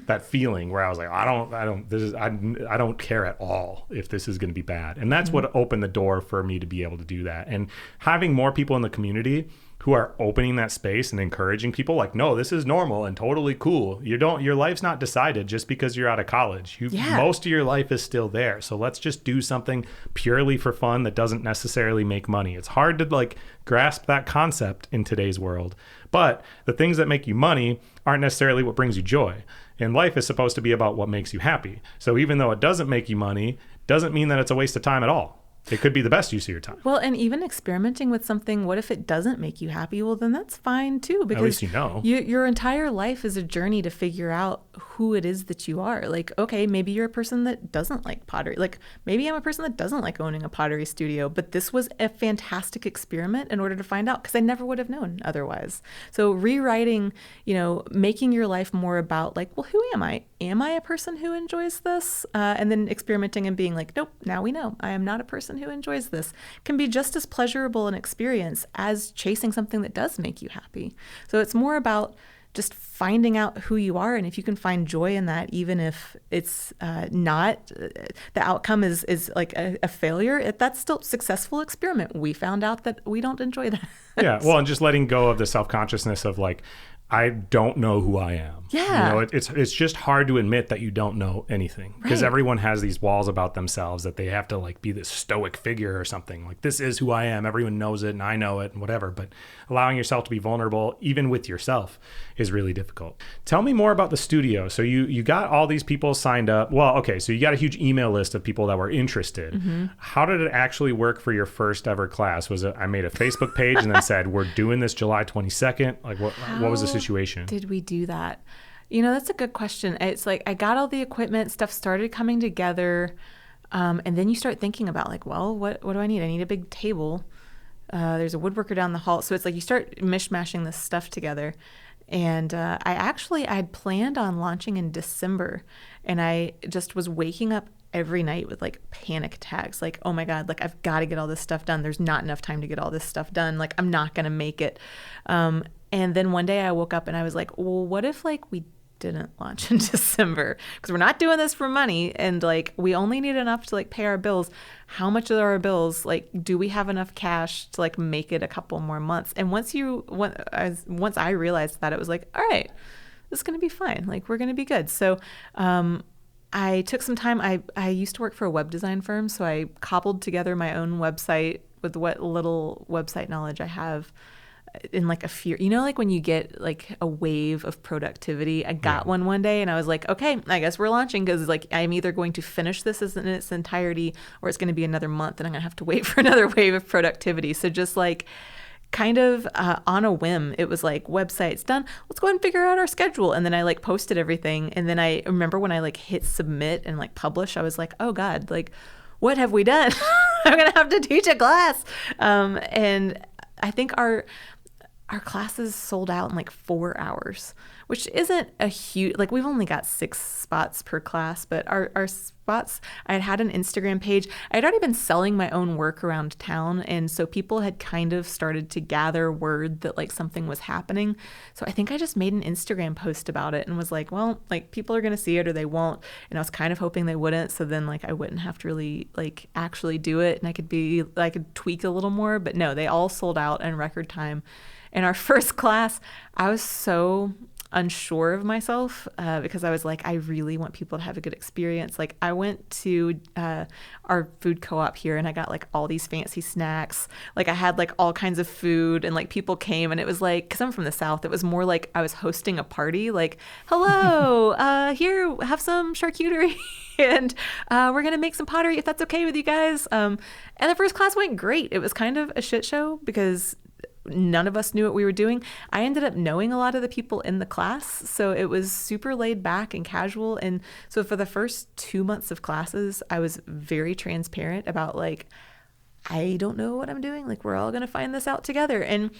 That feeling where I was like, I don't care at all if this is going to be bad. And that's what opened the door for me to be able to do that. And having more people in the community who are opening that space and encouraging people like, no, this is normal and totally cool. Your life's not decided just because you're out of college. Most of your life is still there. So let's just do something purely for fun that doesn't necessarily make money. It's hard to like grasp that concept in today's world. But the things that make you money aren't necessarily what brings you joy. And life is supposed to be about what makes you happy. So even though it doesn't make you money, doesn't mean that it's a waste of time at all. It could be the best use of your time. Well, and even experimenting with something, what if it doesn't make you happy? Well, then that's fine too, because at least you know. Your entire life is a journey to figure out who it is that you are. Like, okay, maybe you're a person that doesn't like pottery. Like, maybe I'm a person that doesn't like owning a pottery studio, but this was a fantastic experiment in order to find out, because I never would have known otherwise. So rewriting, making your life more about like, well, who am I? Am I a person who enjoys this? And then experimenting and being like, nope, now we know I am not a person who enjoys this, can be just as pleasurable an experience as chasing something that does make you happy. So it's more about just finding out who you are, and if you can find joy in that, even if it's not, the outcome is like a failure, that's still a successful experiment. We found out that we don't enjoy that. Yeah, well, and just letting go of the self-consciousness of like, I don't know who I am. Yeah. It's just hard to admit that you don't know anything, because everyone has these walls about themselves that they have to like be this stoic figure or something. Like, this is who I am. Everyone knows it and I know it and whatever. But allowing yourself to be vulnerable, even with yourself, is really difficult. Tell me more about the studio. So you got all these people signed up. Well, okay, so you got a huge email list of people that were interested. Mm-hmm. How did it actually work for your first ever class? Was it, I made a Facebook page and then said, we're doing this July 22nd? Like, what was the situation? Did we do that? That's a good question. It's like I got all the equipment, stuff started coming together, and then you start thinking about like, well, what do I need? I need a big table. There's a woodworker down the hall. So it's like you start mishmashing this stuff together. And I had planned on launching in December, and I just was waking up every night with like panic attacks. Like, oh my God, like I've got to get all this stuff done. There's not enough time to get all this stuff done. Like, I'm not going to make it. And then one day I woke up and I was like, well, what if like we didn't launch in December? Because we're not doing this for money, and like we only need enough to like pay our bills. How much are our bills? Like, do we have enough cash to like make it a couple more months? And once I realized that, it was like, all right, this is going to be fine. Like, we're going to be good. So I took some time. I used to work for a web design firm, so I cobbled together my own website with what little website knowledge I have in like a few, like when you get like a wave of productivity. I got one day and I was like, okay, I guess we're launching, because like I'm either going to finish this in its entirety, or it's going to be another month and I'm going to have to wait for another wave of productivity. So just like kind of on a whim, it was like, website's done, let's go ahead and figure out our schedule. And then I like posted everything. And then I remember when I like hit submit and like publish, I was like, oh God, like what have we done? I'm going to have to teach a class. And I think our classes sold out in like 4 hours, which isn't a huge, like we've only got 6 spots per class, but our spots, I had an Instagram page. I'd already been selling my own work around town. And so people had kind of started to gather word that like something was happening. So I think I just made an Instagram post about it and was like, well, like people are going to see it or they won't. And I was kind of hoping they wouldn't. So then like I wouldn't have to really like actually do it. And I could tweak a little more, but no, they all sold out in record time. In our first class, I was so unsure of myself because I was like, I really want people to have a good experience. Like I went to our food co-op here and I got like all these fancy snacks. Like I had like all kinds of food and like people came and it was like, because I'm from the South, it was more like I was hosting a party. Like, hello, here, have some charcuterie. And we're going to make some pottery if that's okay with you guys. And the first class went great. It was kind of a shit show because none of us knew what we were doing. I ended up knowing a lot of the people in the class. So it was super laid back and casual. And so for the first 2 months of classes, I was very transparent about like, I don't know what I'm doing. Like we're all going to find this out together. And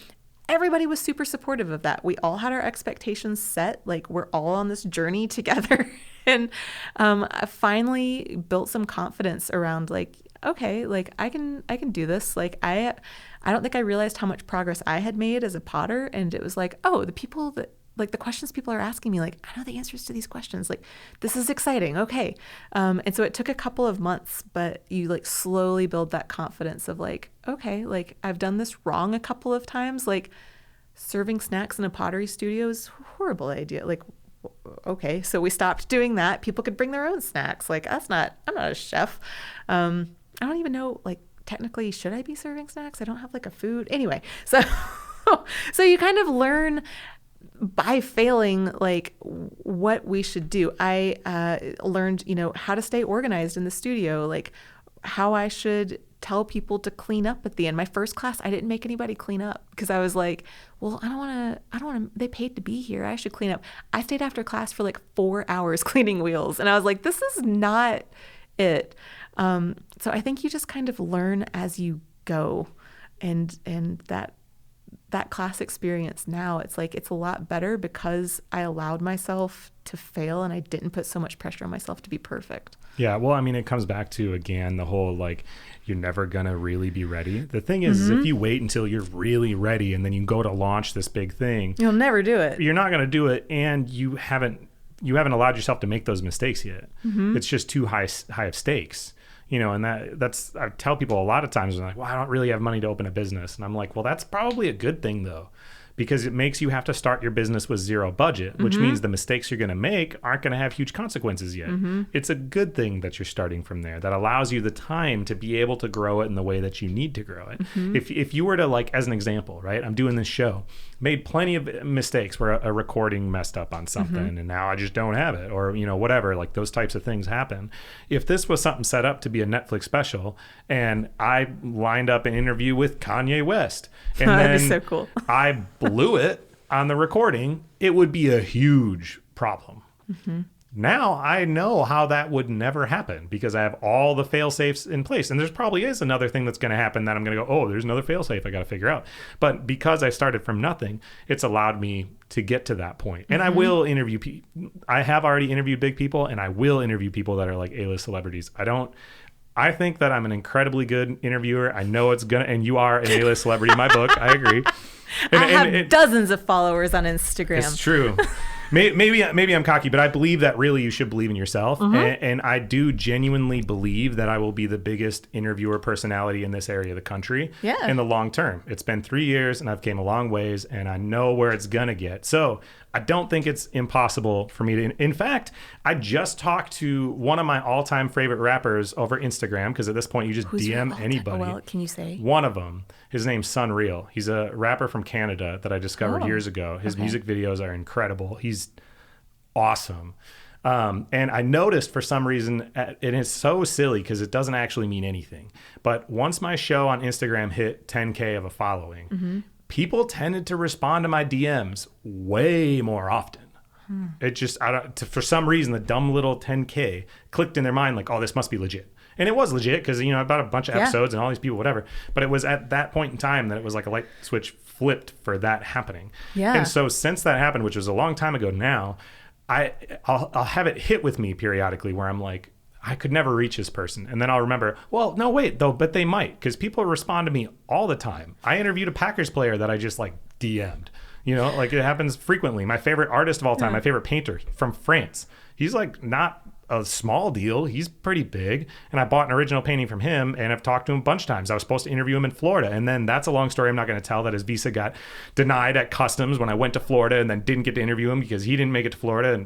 everybody was super supportive of that. We all had our expectations set. Like we're all on this journey together. And I finally built some confidence around like, okay, like I can do this. Like I don't think I realized how much progress I had made as a potter. And it was like, oh, the people that like the questions people are asking me, like, I know the answers to these questions. Like, this is exciting. Okay. And so it took a couple of months, but you like slowly build that confidence of like, okay, like I've done this wrong a couple of times. Like serving snacks in a pottery studio is a horrible idea. Like, okay. So we stopped doing that. People could bring their own snacks. Like I'm not a chef. I don't even know, like, technically, should I be serving snacks? I don't have like a food. Anyway, so you kind of learn by failing, like what we should do. I learned, how to stay organized in the studio, like how I should tell people to clean up at the end. My first class, I didn't make anybody clean up because I was like, well, I don't want to, they paid to be here. I should clean up. I stayed after class for like 4 hours cleaning wheels. And I was like, this is not it. So I think you just kind of learn as you go, and that class experience now, it's like, it's a lot better because I allowed myself to fail and I didn't put so much pressure on myself to be perfect. Yeah. Well, I mean, it comes back to, again, the whole, like, you're never going to really be ready. The thing is if you wait until you're really ready and then you go to launch this big thing, you'll never do it. You're not going to do it. And you haven't allowed yourself to make those mistakes yet. It's just too high of stakes. And that's, I tell people a lot of times, they're like, well, I don't really have money to open a business. And I'm like, well, that's probably a good thing though, because it makes you have to start your business with zero budget, which means the mistakes you're going to make aren't going to have huge consequences yet. It's a good thing that you're starting from there. That allows you the time to be able to grow it in the way that you need to grow it. If you were to, like, as an example, right, I'm doing this show, made plenty of mistakes where a recording messed up on something and now I just don't have it, or, whatever, like those types of things happen. If this was something set up to be a Netflix special and I lined up an interview with Kanye West and That'd then be so cool. I blew it on the recording, it would be a huge problem. Now I know how that would never happen because I have all the fail safes in place. And there's probably is another thing that's going to happen that I'm going to go, oh, there's another fail safe I got to figure out. But because I started from nothing, it's allowed me to get to that point. And I will interview people. I have already interviewed big people, and I will interview people that are like A-list celebrities. I think that I'm an incredibly good interviewer. I know it's gonna, and you are an A-list celebrity in my book. I agree. I have dozens of followers on Instagram. It's true. Maybe I'm cocky, but I believe that really you should believe in yourself. And I do genuinely believe that I will be the biggest interviewer personality in this area of the country in the long term. It's been 3 years and I've came a long ways and I know where it's going to get. So I don't think it's impossible for me to. In fact, I just talked to one of my all-time favorite rappers over Instagram, because at this point you just DM anybody. Well, can you say? One of them. His name's Sunreal. He's a rapper from Canada that I discovered years ago. His music videos are incredible. He's awesome. And I noticed for some reason, and it's so silly because it doesn't actually mean anything, but once my show on Instagram hit 10K of a following, people tended to respond to my DMs way more often. It just, for some reason, the dumb little 10K clicked in their mind like, oh, this must be legit. And it was legit because, about a bunch of episodes and all these people, whatever. But it was at that point in time that it was like a light switch flipped for that happening. Yeah. And so since that happened, which was a long time ago now, I'll have it hit with me periodically where I'm like, I could never reach this person. And then I'll remember, well, no, wait, though, but they might, because people respond to me all the time. I interviewed a Packers player that I just like DM'd, like it happens frequently. My favorite artist of all time, my favorite painter from France. He's like not a small deal. He's pretty big. And I bought an original painting from him and I've talked to him a bunch of times. I was supposed to interview him in Florida. And then that's a long story. I'm not going to tell that his visa got denied at customs when I went to Florida and then didn't get to interview him because he didn't make it to Florida.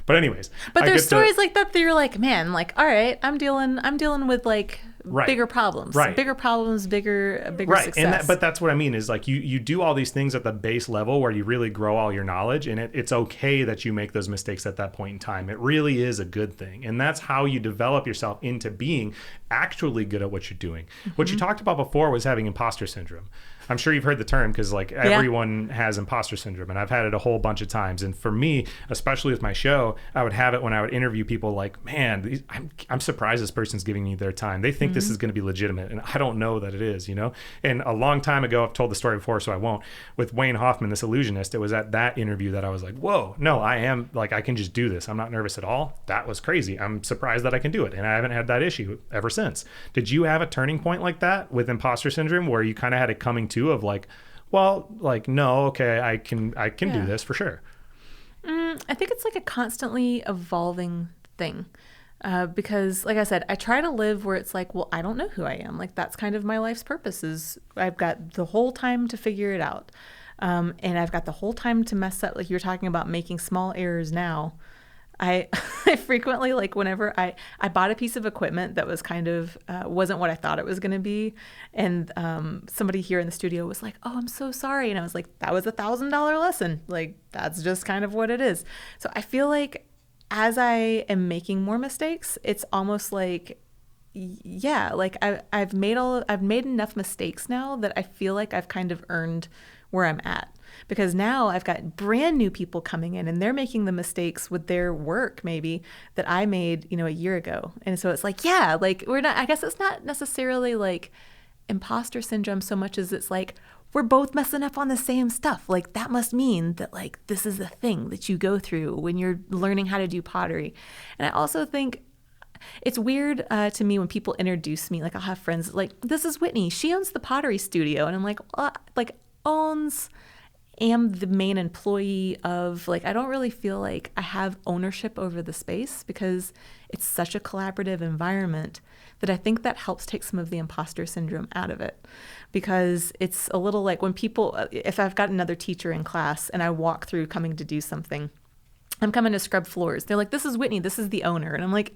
But anyways. But there's stories like that you're like, man, like, all right, I'm dealing with like bigger problems. Bigger problems, bigger success. But that's what I mean is like you do all these things at the base level where you really grow all your knowledge, and it's okay that you make those mistakes at that point in time. It really is a good thing. And that's how you develop yourself into being actually good at what you're doing. What you talked about before was having imposter syndrome. I'm sure you've heard the term because like everyone has imposter syndrome, and I've had it a whole bunch of times. And for me, especially with my show, I would have it when I would interview people like, man, I'm surprised this person's giving me their time. They think this is going to be legitimate, and I don't know that it is, you know? And a long time ago, I've told the story before, so I won't, with Wayne Hoffman, this illusionist, it was at that interview that I was like, whoa, no, I am like, I can just do this. I'm not nervous at all. That was crazy. I'm surprised that I can do it. And I haven't had that issue ever since. Did you have a turning point like that with imposter syndrome where you kind of had it coming to of like, well, like, no, okay, I can do this for sure? I think it's like a constantly evolving thing. Because like I said, I try to live where it's like, well, I don't know who I am. Like that's kind of my life's purpose is I've got the whole time to figure it out. And I've got the whole time to mess up. Like you're talking about making small errors now. I frequently, like whenever I bought a piece of equipment that was kind of, wasn't what I thought it was going to be. And somebody here in the studio was like, oh, I'm so sorry. And I was like, that was $1,000 lesson. Like, that's just kind of what it is. So I feel like as I am making more mistakes, it's almost like, yeah, like I've made enough mistakes now that I feel like I've kind of earned where I'm at. Because now I've got brand new people coming in and they're making the mistakes with their work maybe that I made, a year ago. And so it's like, yeah, like I guess it's not necessarily like imposter syndrome so much as it's like, we're both messing up on the same stuff. Like that must mean that like, this is the thing that you go through when you're learning how to do pottery. And I also think it's weird to me when people introduce me, like I'll have friends like, this is Whitney. She owns the pottery studio. And I'm like, am the main employee of, like, I don't really feel like I have ownership over the space because it's such a collaborative environment that I think that helps take some of the imposter syndrome out of it. Because it's a little like when people, if I've got another teacher in class and I walk through coming to do something, I'm coming to scrub floors. They're like, this is Whitney, this is the owner. And I'm like,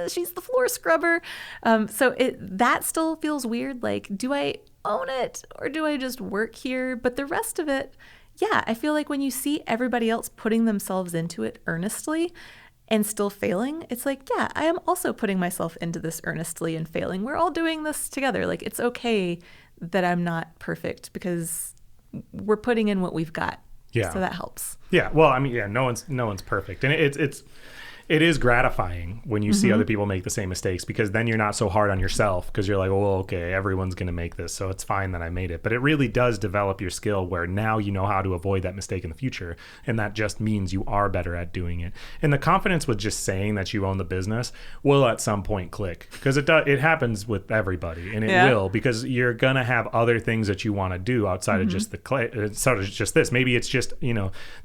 she's the floor scrubber. So that still feels weird. Like, do I own it or do I just work here? But the rest of it, yeah, I feel like when you see everybody else putting themselves into it earnestly and still failing, it's like, yeah, I am also putting myself into this earnestly and failing. We're all doing this together. Like, it's okay that I'm not perfect because we're putting in what we've got. Yeah. So that helps. Yeah. Well, I mean, yeah, no one's perfect. And it is gratifying when you see other people make the same mistakes because then you're not so hard on yourself because you're like, well, okay, everyone's going to make this, so it's fine that I made it. But it really does develop your skill where now you know how to avoid that mistake in the future. And that just means you are better at doing it. And the confidence with just saying that you own the business will at some point click because it happens with everybody and it will because you're going to have other things that you want to do outside of just the clay, outside of just this. Maybe it's just,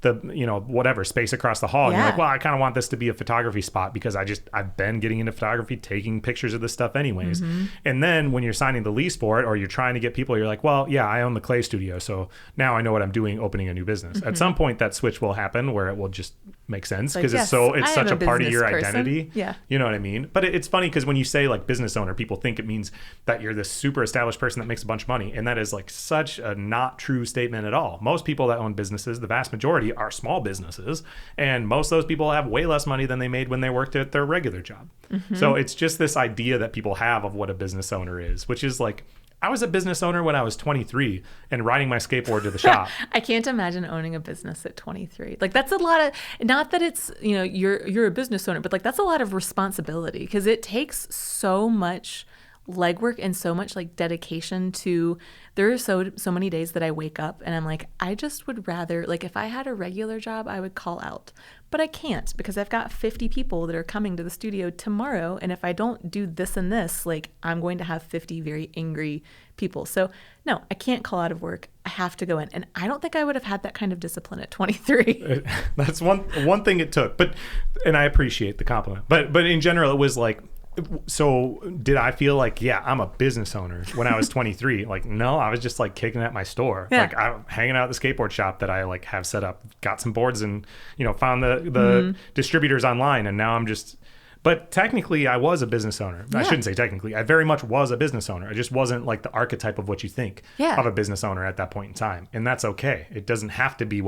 whatever space across the hall. And you're like, well, I kind of want this to be a photography spot because I've been getting into photography, taking pictures of this stuff anyways. And then when you're signing the lease for it or you're trying to get people, you're like, well, yeah, I own the clay studio. So now I know what I'm doing, opening a new business. At some point that switch will happen where it will just make sense because it's such a part of your identity. Yeah. You know what I mean? But it's funny because when you say like business owner, people think it means that you're this super established person that makes a bunch of money. And that is like such a not true statement at all. Most people that own businesses, the vast majority are small businesses. And most of those people have way less money than they made when they worked at their regular job. So it's just this idea that people have of what a business owner is, which is like, I was a business owner when I was 23 and riding my skateboard to the shop. I can't imagine owning a business at 23. Like that's a lot of, not that it's, you're a business owner, but like that's a lot of responsibility because it takes so much legwork and so much like dedication to, there are so many days that I wake up and I'm like, I just would rather, like if I had a regular job, I would call out. but I can't because I've got 50 people that are coming to the studio tomorrow. And if I don't do this and this, like I'm going to have 50 very angry people. So no, I can't call out of work. I have to go in. And I don't think I would have had that kind of discipline at 23. That's one thing it took, and I appreciate the compliment, but in general, it was like, so did I feel like, yeah, I'm a business owner when I was 23? Like, no, I was just like kicking at my store. Yeah. Like I'm hanging out at the skateboard shop that I like have set up, got some boards and, found the distributors online. And now I'm just, but technically I was a business owner. I shouldn't say technically. I very much was a business owner. I just wasn't like the archetype of what you think of a business owner at that point in time. And that's okay. It doesn't have to be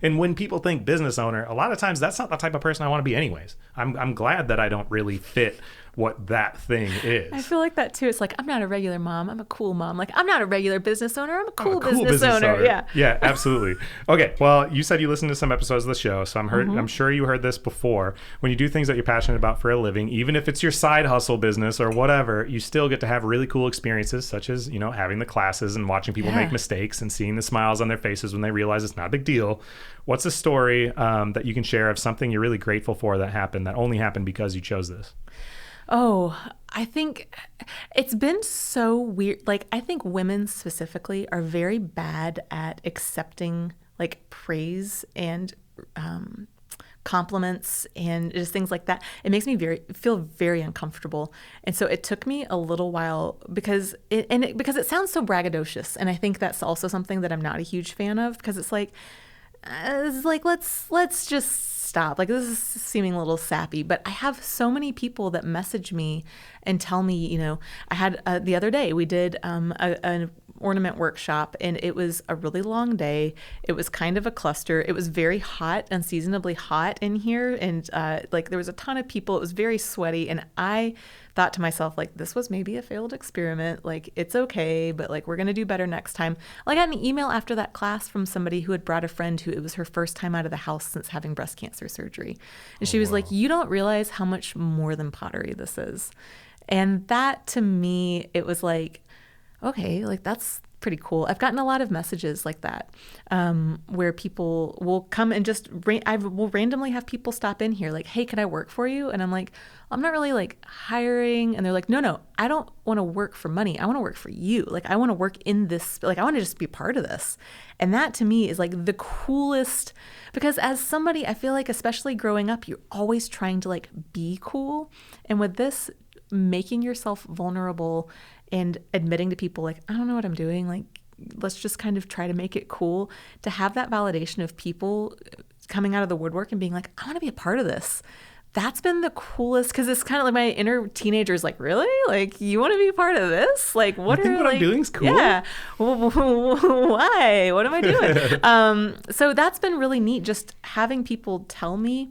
and when people think business owner, a lot of times that's not the type of person I want to be anyways. I'm glad that I don't really fit what that thing is. I feel like that too. It's like, I'm not a regular mom. I'm a cool mom. Like, I'm not a regular business owner. I'm a cool business owner. Yeah. Yeah, absolutely. Okay. Well, you said you listened to some episodes of the show, so I'm sure you heard this before. When you do things that you're passionate about for a living, even if it's your side hustle business or whatever, you still get to have really cool experiences, such as, having the classes and watching people make mistakes and seeing the smiles on their faces when they realize it's not a big deal. What's a story that you can share of something you're really grateful for that only happened because you chose this? Oh, I think it's been so weird. Like, I think women specifically are very bad at accepting like praise and compliments and just things like that. It makes me feel very uncomfortable. And so it took me a little while because it sounds so braggadocious. And I think that's also something that I'm not a huge fan of, because it's like let's just stop. Like, this is seeming a little sappy, but I have so many people that message me and tell me, I had the other day we did an ornament workshop, and it was a really long day. It was kind of a cluster. It was very hot, unseasonably hot in here, and there was a ton of people. It was very sweaty, and I thought to myself, like, this was maybe a failed experiment. Like, it's okay, but like, we're going to do better next time. Well, I got an email after that class from somebody who had brought a friend who it was her first time out of the house since having breast cancer surgery. And she was like, you don't realize how much more than pottery this is. And that, to me, it was like, okay, like, that's pretty cool. I've gotten a lot of messages like that, where people will come and just, I will randomly have people stop in here like, hey, can I work for you? And I'm like, I'm not really like hiring. And they're like, no, I don't want to work for money. I want to work for you. Like, I want to work in this, like, I want to just be part of this. And that to me is like the coolest, because as somebody, I feel like, especially growing up, you're always trying to like be cool. And with this, making yourself vulnerable and admitting to people like, I don't know what I'm doing, like, let's just kind of try to make it cool, to have that validation of people coming out of the woodwork and being like, I want to be a part of this. That's been the coolest, because it's kind of like my inner teenager is like, really? Like, you want to be a part of this? Like, what I'm doing is cool? Yeah. Why? What am I doing? So that's been really neat, just having people tell me.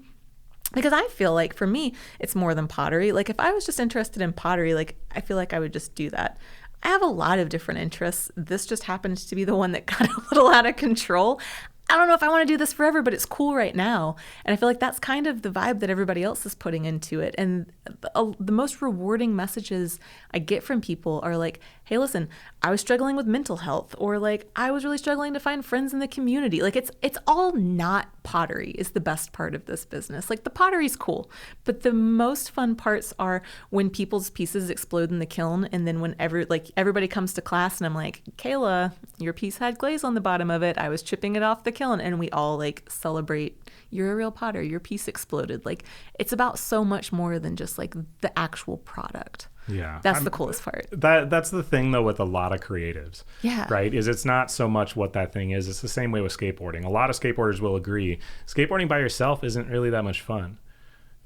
Because I feel like, for me, it's more than pottery. Like, if I was just interested in pottery, like, I feel like I would just do that. I have a lot of different interests. This just happens to be the one that got a little out of control. I don't know if I want to do this forever, but it's cool right now. And I feel like that's kind of the vibe that everybody else is putting into it. And the most rewarding messages I get from people are like, hey, listen, I was struggling with mental health, or like, I was really struggling to find friends in the community. Like, it's all not pottery is the best part of this business. Like, the pottery's cool, but the most fun parts are when people's pieces explode in the kiln. And then when everybody comes to class and I'm like, Kayla, your piece had glaze on the bottom of it. I was chipping it off the kiln. And we all like celebrate, you're a real potter, your piece exploded. Like, it's about so much more than just like the actual product. Yeah. That's the coolest part. That's the thing though with a lot of creatives. Yeah. Right? Is it's not so much what that thing is. It's the same way with skateboarding. A lot of skateboarders will agree. Skateboarding by yourself isn't really that much fun.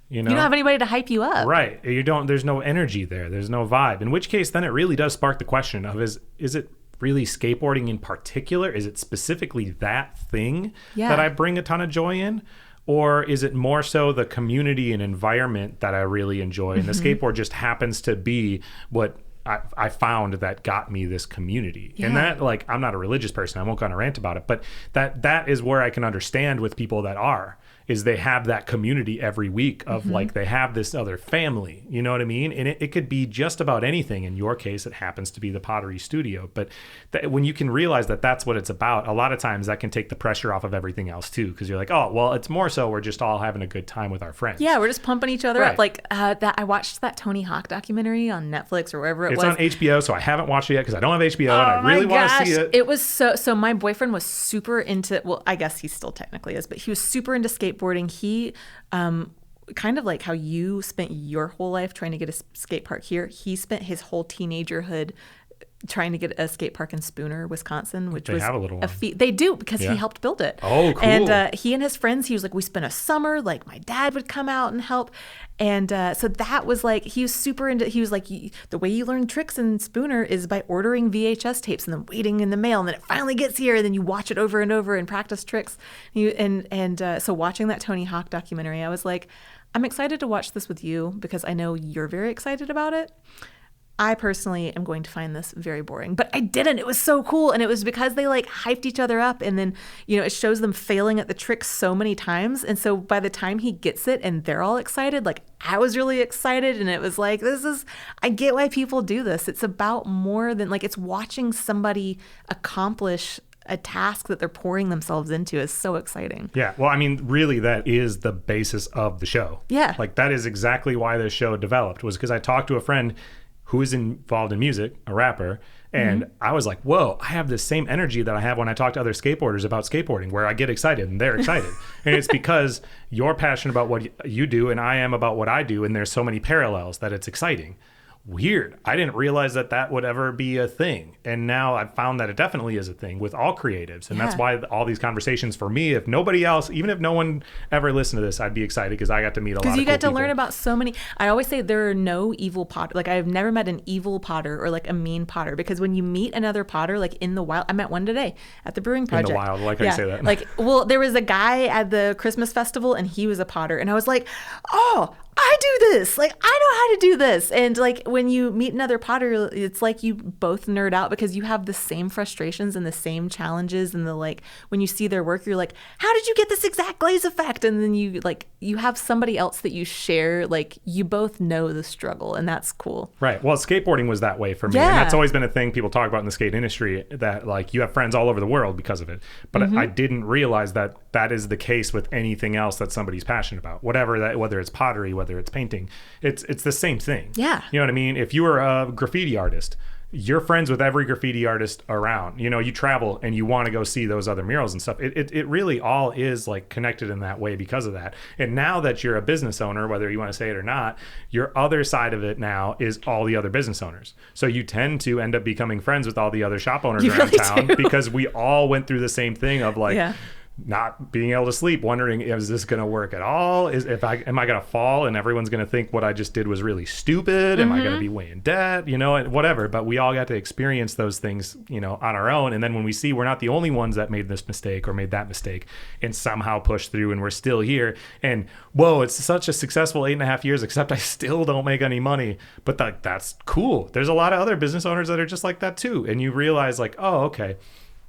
You don't have anybody to hype you up. Right. There's no energy there. There's no vibe. In which case then it really does spark the question of is it really skateboarding in particular? Is it specifically that thing that I bring a ton of joy in? Or is it more so the community and environment that I really enjoy? And the skateboard just happens to be what I found that got me this community. And that, like, I'm not a religious person. I won't go on a rant about it. But that is where I can understand with people that are. is they have that community every week of like, they have this other family, you know what I mean? And it could be just about anything. In your case, it happens to be the pottery studio. But when you can realize that that's what it's about, a lot of times that can take the pressure off of everything else too. Because you're like, oh, well, it's more so we're just all having a good time with our friends. Yeah, we're just pumping each other Right. up. Like that, I watched that Tony Hawk documentary on Netflix or wherever It's was. on HBO, so I haven't watched it yet because I don't have HBO and I really want to see it. It was so my boyfriend was super into, well, I guess he still technically is, but he was super into skateboarding. He kind of like how you spent your whole life trying to get a skate park here. He spent his whole teenagerhood trying to get a skate park in Spooner, Wisconsin, which was have a little one. feat. They do, because he helped build it. Oh, cool. And he and his friends, he was like, we spent a summer, like my dad would come out and help. And so that was like, he was super into, he was like, the way you learn tricks in Spooner is by ordering VHS tapes and then waiting in the mail, and then it finally gets here, and then you watch it over and over and practice tricks. So watching that Tony Hawk documentary, I was like, I'm excited to watch this with you because I know you're very excited about it. I personally am going to find this very boring, but I didn't. It was so cool. And it was because they like hyped each other up, and then, you know, it shows them failing at the trick so many times. And so by the time he gets it and they're all excited, like I was really excited. And it was like, I get why people do this. It's about more than like, it's watching somebody accomplish a task that they're pouring themselves into is so exciting. Yeah. Well, I mean, really, that is the basis of the show. Yeah. Like that is exactly why this show developed, was because I talked to a friend who is involved in music, a rapper, and I was like, whoa, I have the same energy that I have when I talk to other skateboarders about skateboarding, where I get excited and they're excited. And it's because you're passionate about what you do and I am about what I do, and there's so many parallels that it's exciting. Weird. I didn't realize that would ever be a thing. And now I've found that it definitely is a thing with all creatives. And that's why all these conversations, for me, if nobody else, even if no one ever listened to this, I'd be excited because I got to meet a lot of Because you cool get to people. learn about so many. I always say there are no evil potter. Like I've never met an evil potter or like a mean potter, because when you meet another potter, like in the wild, I met one today at the Brewing Project. In the wild, like how you say that. Like, well, there was a guy at the Christmas festival and he was a potter. And I was like, oh, I do this. Like, I know how to do this. And like when you meet another potter, it's like you both nerd out because you have the same frustrations and the same challenges. And when you see their work, you're like, how did you get this exact glaze effect? And then you have somebody else that you share. Like you both know the struggle, and that's cool. Right. Well, skateboarding was that way for me. Yeah. And that's always been a thing people talk about in the skate industry, that like you have friends all over the world because of it. But I didn't realize that is the case with anything else that somebody's passionate about. Whether it's pottery, whether it's painting, it's the same thing. Yeah. You know what I mean? If you were a graffiti artist, you're friends with every graffiti artist around. You know, you travel and you want to go see those other murals and stuff. It really all is like connected in that way because of that. And now that you're a business owner, whether you want to say it or not, your other side of it now is all the other business owners. So you tend to end up becoming friends with all the other shop owners around town because we all went through the same thing of like, not being able to sleep, wondering, is this going to work at all? Am I going to fall and everyone's going to think what I just did was really stupid? Am I going to be way in debt? You know, and whatever. But we all got to experience those things, you know, on our own. And then when we see we're not the only ones that made this mistake or made that mistake and somehow pushed through, and we're still here, and whoa, it's such a successful 8.5 years, except I still don't make any money. But that's cool. There's a lot of other business owners that are just like that too. And you realize like, oh, okay,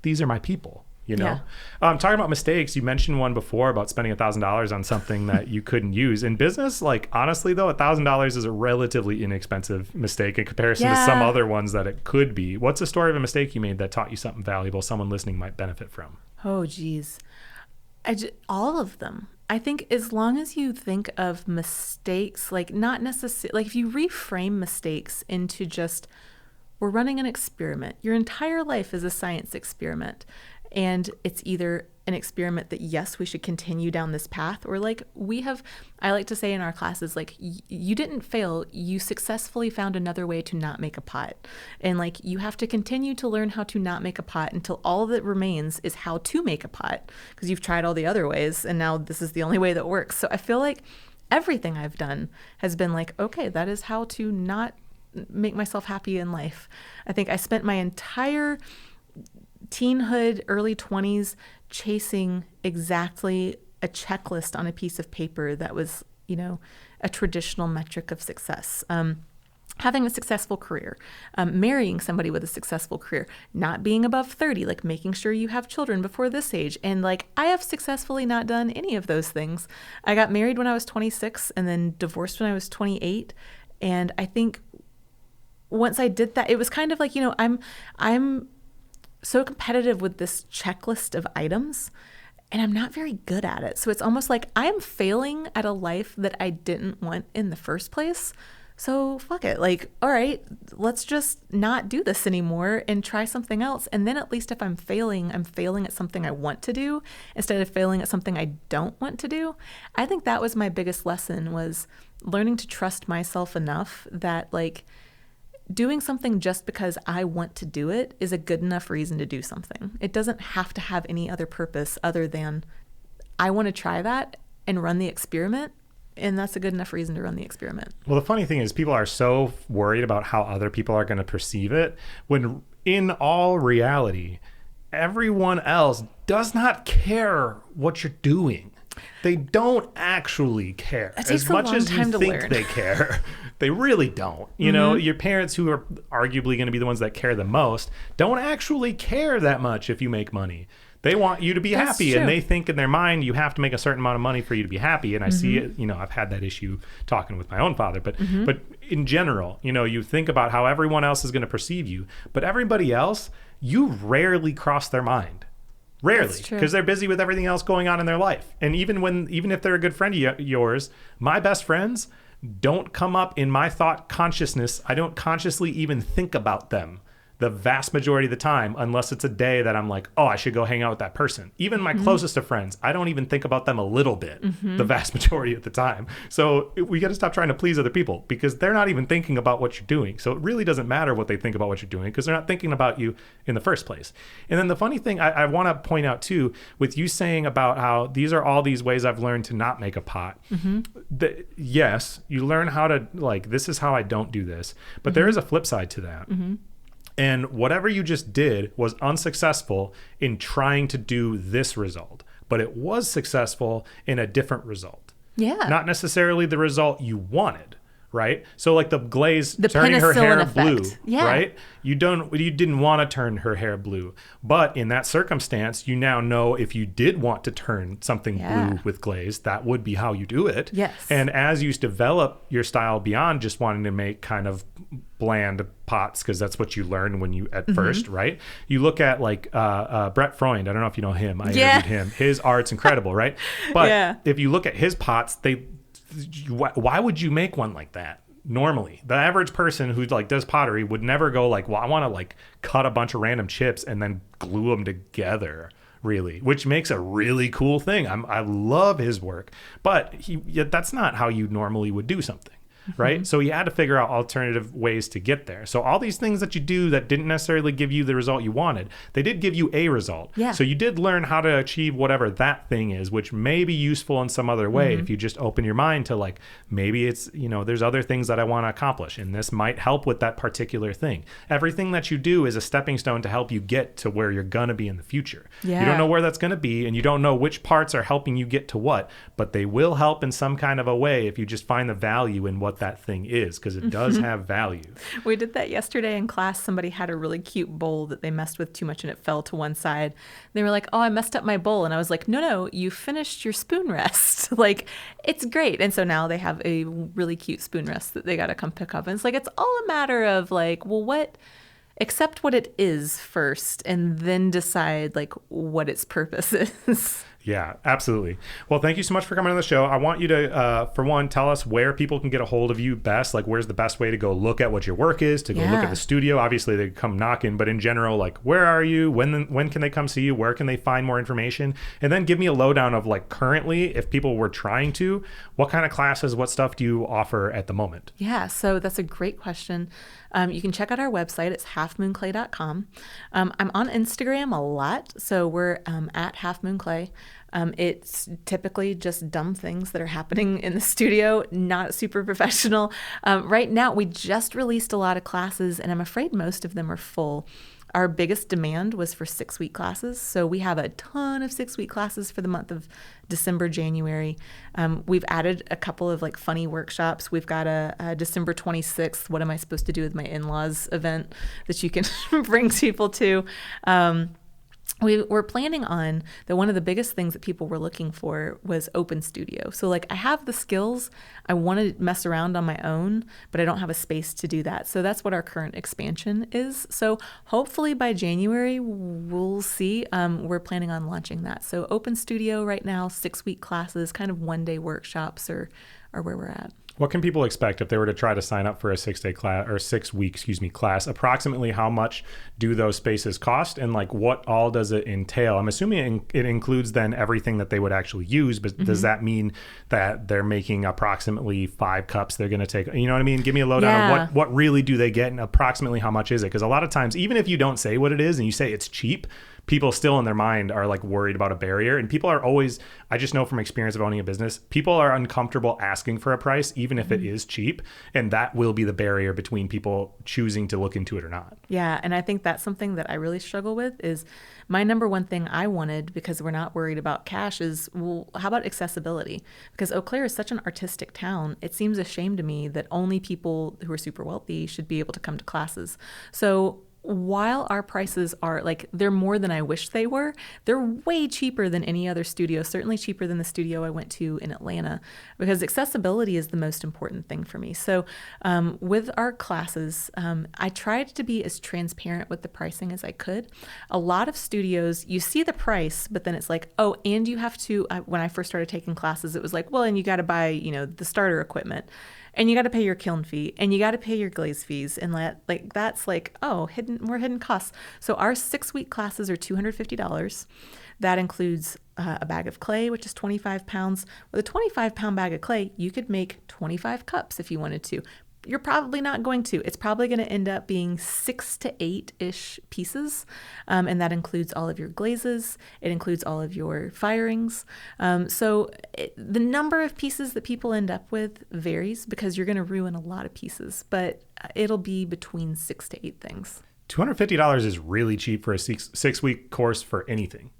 these are my people. You know, talking about mistakes, you mentioned one before about spending $1,000 on something that you couldn't use in business. Like, honestly, though, $1,000 is a relatively inexpensive mistake in comparison to some other ones that it could be. What's the story of a mistake you made that taught you something valuable someone listening might benefit from? Oh, geez. All of them. I think as long as you think of mistakes, like not necessarily, like if you reframe mistakes into just, we're running an experiment. Your entire life is a science experiment. And it's either an experiment that, yes, we should continue down this path, or like I like to say in our classes, like you didn't fail, you successfully found another way to not make a pot. And like you have to continue to learn how to not make a pot until all that remains is how to make a pot, because you've tried all the other ways and now this is the only way that works. So I feel like everything I've done has been like, okay, that is how to not make myself happy in life. I think I spent my entire teenhood, early 20s, chasing exactly a checklist on a piece of paper that was, you know, a traditional metric of success. having a successful career, marrying somebody with a successful career, not being above 30, like making sure you have children before this age. And like, I have successfully not done any of those things. I got married when I was 26 and then divorced when I was 28. And I think once I did that, it was kind of like, I'm so competitive with this checklist of items and I'm not very good at it. So it's almost like I'm failing at a life that I didn't want in the first place. So fuck it. Like, all right, let's just not do this anymore and try something else. And then at least if I'm failing at something I want to do instead of failing at something I don't want to do. I think that was my biggest lesson, was learning to trust myself enough that like doing something just because I want to do it is a good enough reason to do something. It doesn't have to have any other purpose other than I want to try that and run the experiment. And that's a good enough reason to run the experiment. Well, the funny thing is people are so worried about how other people are going to perceive it, when in all reality, everyone else does not care what you're doing. They don't actually care as much as you think they care. They really don't. You know, your parents, who are arguably going to be the ones that care the most, don't actually care that much if you make money. They want you to be happy, and they think in their mind you have to make a certain amount of money for you to be happy. And I see it, I've had that issue talking with my own father, but in general, you think about how everyone else is going to perceive you, but everybody else, you rarely cross their mind. Rarely, because they're busy with everything else going on in their life. And even if they're a good friend of yours, my best friends don't come up in my thought consciousness. I don't consciously even think about them the vast majority of the time, unless it's a day that I'm like, oh, I should go hang out with that person. Even my closest of friends, I don't even think about them a little bit the vast majority of the time. So we got to stop trying to please other people, because they're not even thinking about what you're doing. So it really doesn't matter what they think about what you're doing, because they're not thinking about you in the first place. And then the funny thing I want to point out too, with you saying about how these are all these ways I've learned to not make a pot. Yes, you learn how to, like, this is how I don't do this. But there is a flip side to that. And whatever you just did was unsuccessful in trying to do this result, but it was successful in a different result. Yeah. Not necessarily the result you wanted, right? So like the glaze turning her hair blue, right? You didn't want to turn her hair blue, but in that circumstance, you now know if you did want to turn something blue with glaze, that would be how you do it. Yes. And as you develop your style beyond just wanting to make kind of bland pots, because that's what you learn when you at first, right? You look at like Brett Freund. I don't know if you know him. I interviewed him. His art's incredible, right? But if you look at his pots, why would you make one like that? Normally, the average person who like does pottery would never go like, well, I want to like cut a bunch of random chips and then glue them together, really, which makes a really cool thing. I love his work, but that's not how you normally would do something. Right? So you had to figure out alternative ways to get there. So all these things that you do that didn't necessarily give you the result you wanted, they did give you a result. Yeah. So you did learn how to achieve whatever that thing is, which may be useful in some other way if you just open your mind to like, maybe it's, there's other things that I want to accomplish, and this might help with that particular thing. Everything that you do is a stepping stone to help you get to where you're going to be in the future. Yeah. You don't know where that's going to be, and you don't know which parts are helping you get to what, but they will help in some kind of a way if you just find the value in what that thing is, because it does have value. We did that yesterday in class. Somebody had a really cute bowl that they messed with too much and it fell to one side. They were like, oh, I messed up my bowl. And I was like, no, you finished your spoon rest. Like, it's great. And so now they have a really cute spoon rest that they got to come pick up. And it's like, it's all a matter of like, well, accept what it is first and then decide like what its purpose is. Yeah, absolutely. Well, thank you so much for coming on the show. I want you to, for one, tell us where people can get a hold of you best. Like, where's the best way to go look at what your work is, to go look at the studio? Obviously, they come knocking, but in general, like, where are you? When can they come see you? Where can they find more information? And then give me a lowdown of, like, currently, if people were trying to, what kind of classes, what stuff do you offer at the moment? Yeah, so that's a great question. You can check out our website. It's halfmoonclay.com. I'm on Instagram a lot, so we're at halfmoonclay. It's typically just dumb things that are happening in the studio, not super professional. Right now, we just released a lot of classes, and I'm afraid most of them are full. Our biggest demand was for 6-week classes. So we have a ton of 6-week classes for the month of December, January. We've added a couple of like funny workshops. We've got a December 26th, what am I supposed to do with my in-laws event that you can bring people to. We're planning on that. One of the biggest things that people were looking for was open studio. So like I have the skills, I want to mess around on my own, but I don't have a space to do that. So that's what our current expansion is. So hopefully by January, we'll see. We're planning on launching that. So open studio right now, 6-week classes, kind of 1-day workshops are where we're at. What can people expect if they were to try to sign up for a 6-day class or 6-week, class? Approximately how much do those spaces cost, and like what all does it entail? I'm assuming it includes then everything that they would actually use, but does that mean that they're making approximately 5 cups they're going to take? You know what I mean? Give me a lowdown of what really do they get, and approximately how much is it? Because a lot of times, even if you don't say what it is and you say it's cheap, people still in their mind are like worried about a barrier. And people are always, I just know from experience of owning a business, people are uncomfortable asking for a price, even if it is cheap. And that will be the barrier between people choosing to look into it or not. Yeah. And I think that's something that I really struggle with is my number one thing I wanted, because we're not worried about cash, is, well, how about accessibility? Because Eau Claire is such an artistic town. It seems a shame to me that only people who are super wealthy should be able to come to classes. So while our prices are like, they're more than I wish they were, they're way cheaper than any other studio, certainly cheaper than the studio I went to in Atlanta, because accessibility is the most important thing for me. So with our classes, I tried to be as transparent with the pricing as I could. A lot of studios, you see the price, but then it's like, oh, and you have to, when I first started taking classes, it was like, well, and you got to buy, the starter equipment. And you got to pay your kiln fee, and you got to pay your glaze fees, and that's like, oh, more hidden costs. So our 6-week classes are $250. That includes a bag of clay, which is 25 pounds. With a 25-pound bag of clay, you could make 25 cups if you wanted to. You're probably not going to. It's probably going to end up being 6 to 8-ish pieces, and that includes all of your glazes. It includes all of your firings. So the number of pieces that people end up with varies, because you're going to ruin a lot of pieces, but it'll be between 6 to 8 things. $250 is really cheap for a 6-week course for anything.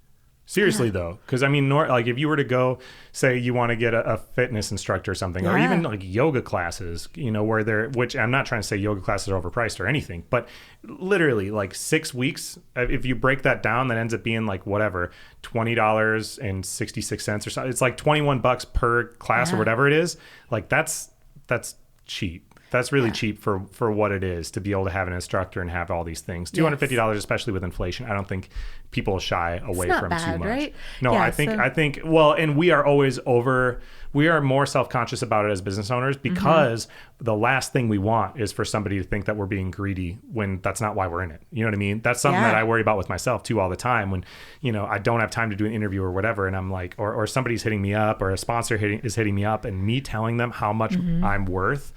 Seriously, though, because I mean, like if you were to go, say you want to get a fitness instructor or something, or even like yoga classes, which I'm not trying to say yoga classes are overpriced or anything, but literally like 6 weeks, if you break that down, that ends up being like whatever, $20.66 or something. It's like $21 per class or whatever it is. Like that's cheap. That's really cheap for what it is to be able to have an instructor and have all these things. $250, especially with inflation, I don't think people shy away from too much. Right? No, I think well, and we are always we are more self-conscious about it as business owners, because the last thing we want is for somebody to think that we're being greedy when that's not why we're in it. You know what I mean? That's something that I worry about with myself too all the time, when, I don't have time to do an interview or whatever. And I'm like, or somebody's hitting me up, or a sponsor is hitting me up, and me telling them how much I'm worth.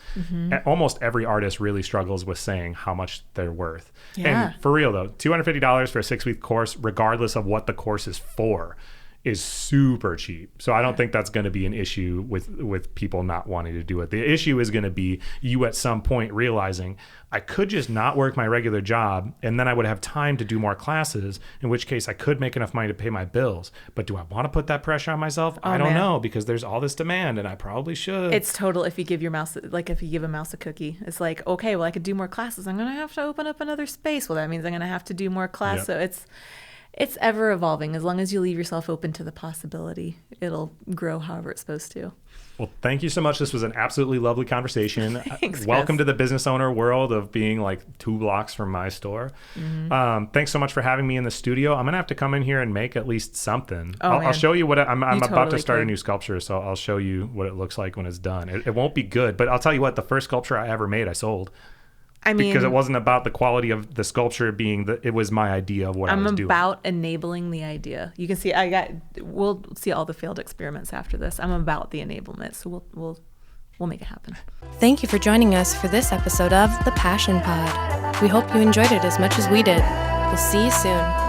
Almost every artist really struggles with saying how much they're worth. And for real though, $250 for a 6-week course, regardless of what the course is for, is super cheap. So I don't think that's going to be an issue with people not wanting to do it. The issue is going to be you at some point realizing, I could just not work my regular job, and then I would have time to do more classes, in which case I could make enough money to pay my bills. But do I want to put that pressure on myself? I don't know, because there's all this demand, and I probably should. It's total. If you give a mouse a cookie, it's like, okay, well, I could do more classes. I'm going to have to open up another space. Well, that means I'm going to have to do more classes. So it's ever evolving. As long as you leave yourself open to the possibility, it'll grow however it's supposed to. Well, thank you so much. This was an absolutely lovely conversation. Thanks, Welcome to the business owner world of being like 2 blocks from my store. Thanks so much for having me in the studio. I'm going to have to come in here and make at least something. I'll show you what I'm about to start a new sculpture. So I'll show you what it looks like when it's done. It won't be good, but I'll tell you what, the first sculpture I ever made, I sold. Because it wasn't about the quality of the sculpture it was my idea of what I was doing. I'm about enabling the idea. You can see we'll see all the failed experiments after this. I'm about the enablement, so we'll make it happen. Thank you for joining us for this episode of The Passion Pod. We hope you enjoyed it as much as we did. We'll see you soon.